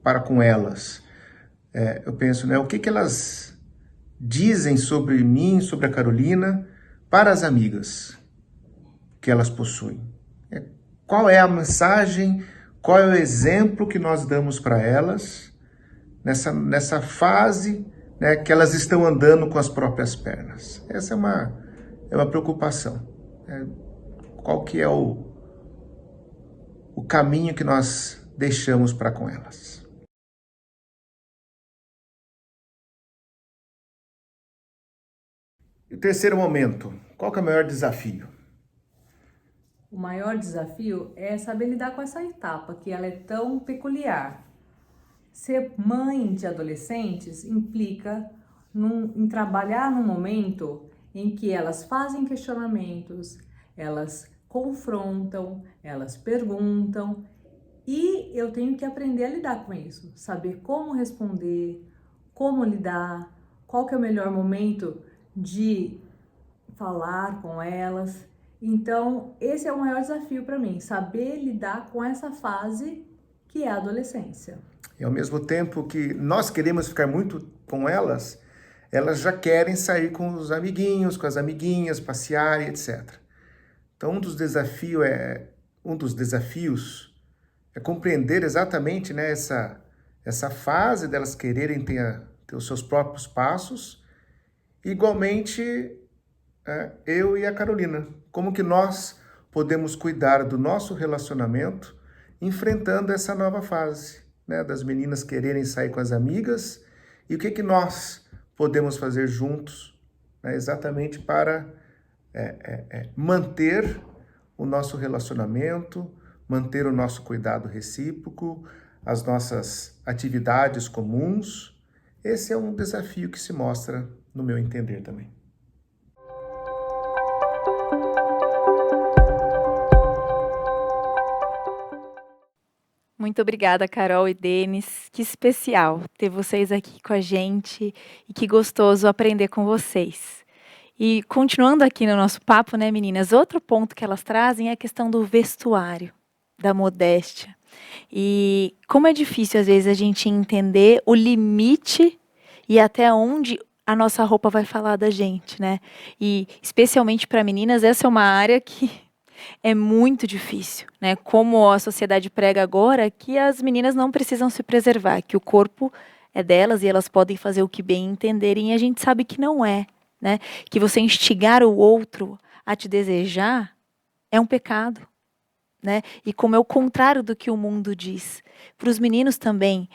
para com elas. Eu penso, né, o que elas dizem sobre mim, sobre a Carolina, para as amigas que elas possuem. Qual é a mensagem, qual é o exemplo que nós damos para elas nessa fase, né, que elas estão andando com as próprias pernas. Essa é uma preocupação. Qual que é o caminho que nós deixamos para com elas. E o terceiro momento, qual que é o maior desafio? O maior desafio é saber lidar com essa etapa, que ela é tão peculiar. Ser mãe de adolescentes implica em trabalhar num momento em que elas fazem questionamentos, elas confrontam, elas perguntam, e eu tenho que aprender a lidar com isso, saber como responder, como lidar, qual que é o melhor momento de falar com elas. Então, esse é o maior desafio para mim, saber lidar com essa fase que é a adolescência. E ao mesmo tempo que nós queremos ficar muito com elas já querem sair com os amiguinhos, com as amiguinhas, passear e etc. Então, um dos desafios é compreender exatamente, né, essa fase delas quererem ter os seus próprios passos. Igualmente, eu e a Carolina, como que nós podemos cuidar do nosso relacionamento enfrentando essa nova fase, né, das meninas quererem sair com as amigas, e o que nós podemos fazer juntos, né, exatamente para manter o nosso relacionamento, manter o nosso cuidado recíproco, as nossas atividades comuns. Esse é um desafio que se mostra no meu entender também. Muito obrigada, Carol e Denis. Que especial ter vocês aqui com a gente e que gostoso aprender com vocês. E continuando aqui no nosso papo, né, meninas? Outro ponto que elas trazem é a questão do vestuário, da modéstia. E como é difícil, às vezes, a gente entender o limite e até onde a nossa roupa vai falar da gente, né? E, especialmente para meninas, essa é uma área que é muito difícil, né? Como a sociedade prega agora, que as meninas não precisam se preservar, que o corpo é delas e elas podem fazer o que bem entenderem, e a gente sabe que não é, né? Que você instigar o outro a te desejar é um pecado, né? E como é o contrário do que o mundo diz. Para os meninos também,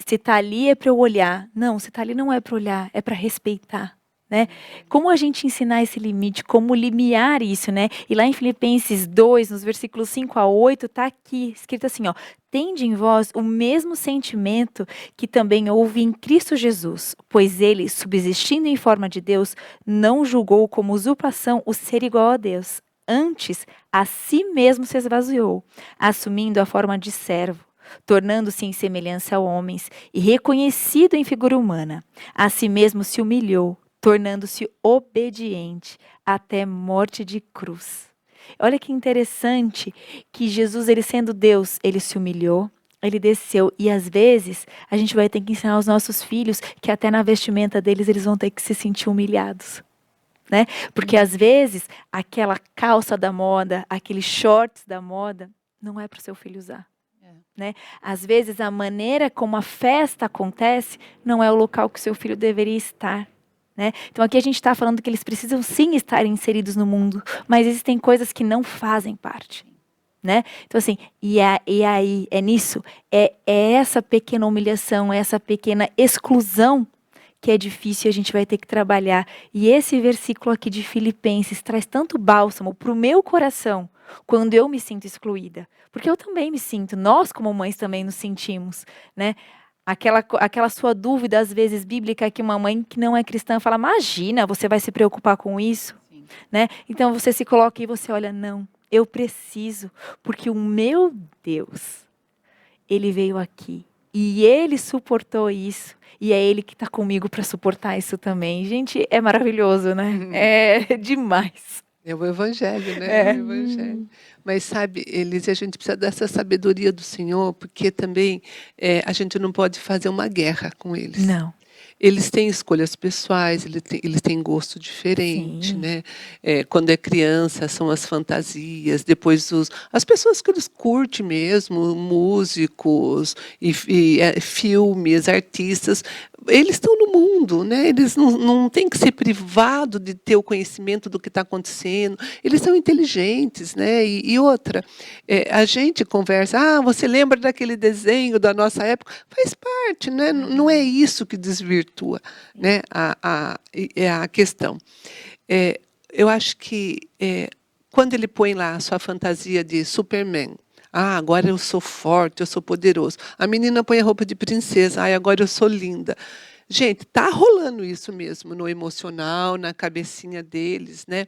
se tá ali é para eu olhar. Não, se tá ali não é para olhar, é para respeitar. Né? Como a gente ensinar esse limite, como limiar isso, né? E lá em Filipenses 2, nos versículos 5 a 8, está aqui, escrito assim, ó: tende em vós o mesmo sentimento que também houve em Cristo Jesus, pois ele, subsistindo em forma de Deus, não julgou como usurpação o ser igual a Deus. Antes, a si mesmo se esvaziou, assumindo a forma de servo, tornando-se em semelhança a homens e reconhecido em figura humana. A si mesmo se humilhou, tornando-se obediente até morte de cruz. Olha que interessante que Jesus, ele sendo Deus, ele se humilhou, ele desceu. E às vezes a gente vai ter que ensinar aos nossos filhos que até na vestimenta deles eles vão ter que se sentir humilhados. Né? Porque às vezes aquela calça da moda, aqueles shorts da moda, não é para o seu filho usar. Né? Às vezes a maneira como a festa acontece não é o local que o seu filho deveria estar. Né? Então aqui a gente está falando que eles precisam sim estar inseridos no mundo, mas existem coisas que não fazem parte. Né? Então assim, e aí, é nisso, é essa pequena humilhação, essa pequena exclusão que é difícil e a gente vai ter que trabalhar. E esse versículo aqui de Filipenses traz tanto bálsamo para o meu coração quando eu me sinto excluída. Porque eu também me sinto, nós como mães também nos sentimos, né? Aquela sua dúvida, às vezes, bíblica, que uma mãe que não é cristã fala, imagina, você vai se preocupar com isso? Sim. Né? Então você se coloca e você olha, não, eu preciso, porque o meu Deus, ele veio aqui e ele suportou isso. E é ele que está comigo para suportar isso também. Gente, é maravilhoso, né? É demais. É o Evangelho, né? É. É o Evangelho. Mas sabe, Elise, a gente precisa dessa sabedoria do Senhor, porque também a gente não pode fazer uma guerra com eles. Não. Eles têm escolhas pessoais, eles têm gosto diferente, Sim. né? Quando é criança, são as fantasias, depois as pessoas que eles curtem mesmo, músicos, filmes, artistas, eles estão no mundo, né? Eles não têm que ser privados de ter o conhecimento do que está acontecendo, eles são inteligentes, né? E outra, a gente conversa, você lembra daquele desenho da nossa época? Faz parte, né? Não é isso que desvirtua, né? a questão. Eu acho que quando ele põe lá a sua fantasia de Superman, agora eu sou forte, eu sou poderoso. A menina põe a roupa de princesa, agora eu sou linda. Gente, está rolando isso mesmo no emocional, na cabecinha deles, né?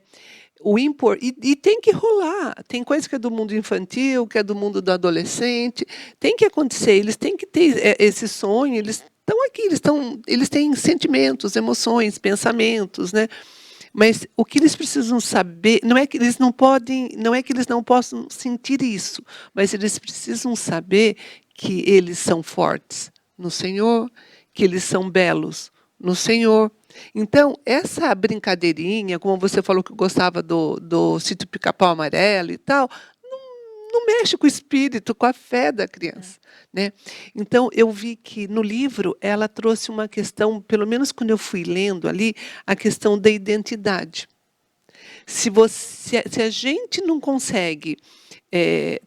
E tem que rolar. Tem coisa que é do mundo infantil, que é do mundo do adolescente. Tem que acontecer. Eles têm que ter esse sonho. Eles estão aqui. Eles têm sentimentos, emoções, pensamentos, né? Mas o que eles precisam saber não é que eles não possam sentir isso, mas eles precisam saber que eles são fortes no Senhor, que eles são belos no Senhor. Então, essa brincadeirinha, como você falou que gostava do Sítio Pica-Pau Amarelo e tal, não mexe com o espírito, com a fé da criança. Né? Então, eu vi que no livro ela trouxe uma questão, pelo menos quando eu fui lendo ali, a questão da identidade. Se a gente não consegue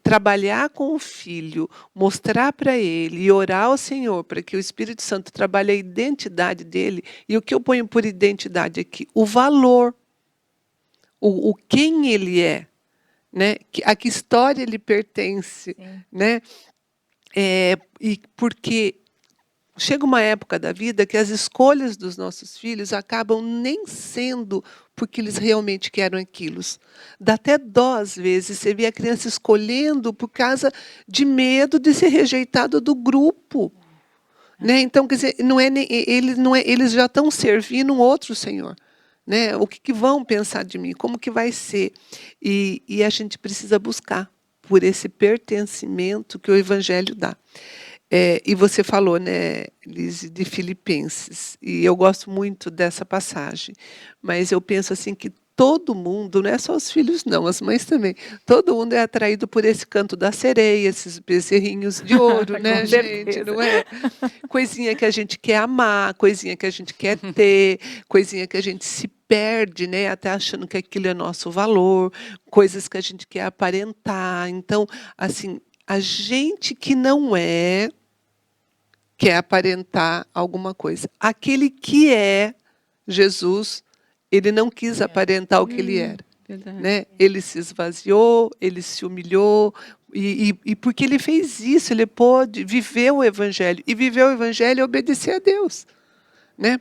trabalhar com o filho, mostrar para ele e orar ao Senhor para que o Espírito Santo trabalhe a identidade dele, e o que eu ponho por identidade aqui? O valor, o quem ele é, né? A que história ele pertence, né? E porque chega uma época da vida que as escolhas dos nossos filhos acabam nem sendo porque eles realmente querem aquilo. Dá até dó, às vezes, você vê a criança escolhendo por causa de medo de ser rejeitado do grupo. Né? Então, quer dizer, eles já estão servindo um outro Senhor. Né? O que vão pensar de mim? Como que vai ser? E a gente precisa buscar por esse pertencimento que o Evangelho dá. E você falou, né, Lise, de Filipenses, e eu gosto muito dessa passagem, mas eu penso assim que todo mundo, não é só os filhos não, as mães também, todo mundo é atraído por esse canto da sereia, esses bezerrinhos de ouro, né, gente, não é? Coisinha que a gente quer amar, coisinha que a gente quer ter, coisinha que a gente se perde, né, até achando que aquilo é nosso valor, coisas que a gente quer aparentar. Então, assim, a gente que não quer aparentar alguma coisa. Aquele que é Jesus, ele não quis aparentar o que ele era. Né? Ele se esvaziou, ele se humilhou, e porque ele fez isso, ele pôde viver o Evangelho. E viver o Evangelho é obedecer a Deus. Né?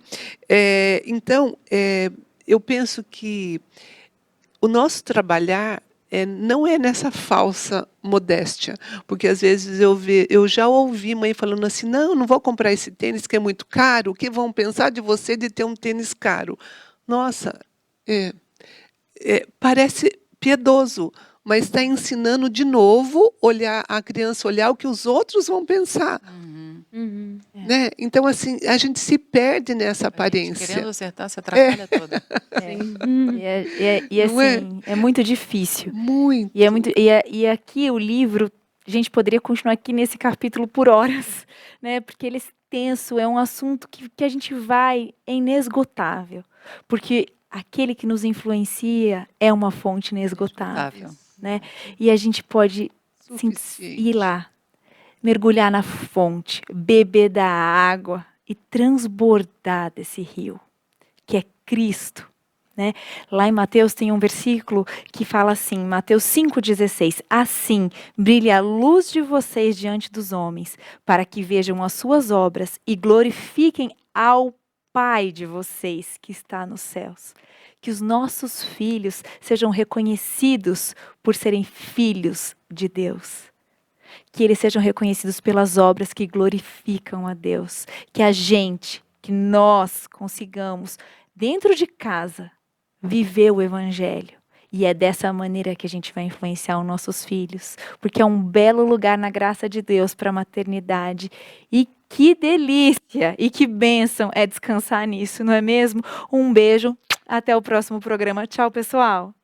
Então, eu penso que o nosso trabalhar não é nessa falsa modéstia, porque às vezes eu já ouvi mãe falando assim, não vou comprar esse tênis que é muito caro, o que vão pensar de você de ter um tênis caro? Nossa, parece piedoso, mas está ensinando de novo a criança olhar o que os outros vão pensar. Né? Então, assim, a gente se perde nessa aparência. Querendo acertar, se atrapalha toda. E assim, é muito difícil. Muito. E aqui o livro, a gente poderia continuar aqui nesse capítulo por horas, né? Porque ele é extenso, é um assunto que a gente é inesgotável. Porque aquele que nos influencia é uma fonte inesgotável. Né? E a gente pode ir lá, mergulhar na fonte, beber da água e transbordar desse rio, que é Cristo. né? Lá em Mateus tem um versículo que fala assim, Mateus 5,16, assim brilhe a luz de vocês diante dos homens, para que vejam as suas obras e glorifiquem ao Pai de vocês que está nos céus. Que os nossos filhos sejam reconhecidos por serem filhos de Deus. Que eles sejam reconhecidos pelas obras que glorificam a Deus. Que nós consigamos, dentro de casa, viver o Evangelho. E é dessa maneira que a gente vai influenciar os nossos filhos. Porque é um belo lugar na graça de Deus para a maternidade. E que delícia e que bênção é descansar nisso, não é mesmo? Um beijo, até o próximo programa. Tchau, pessoal!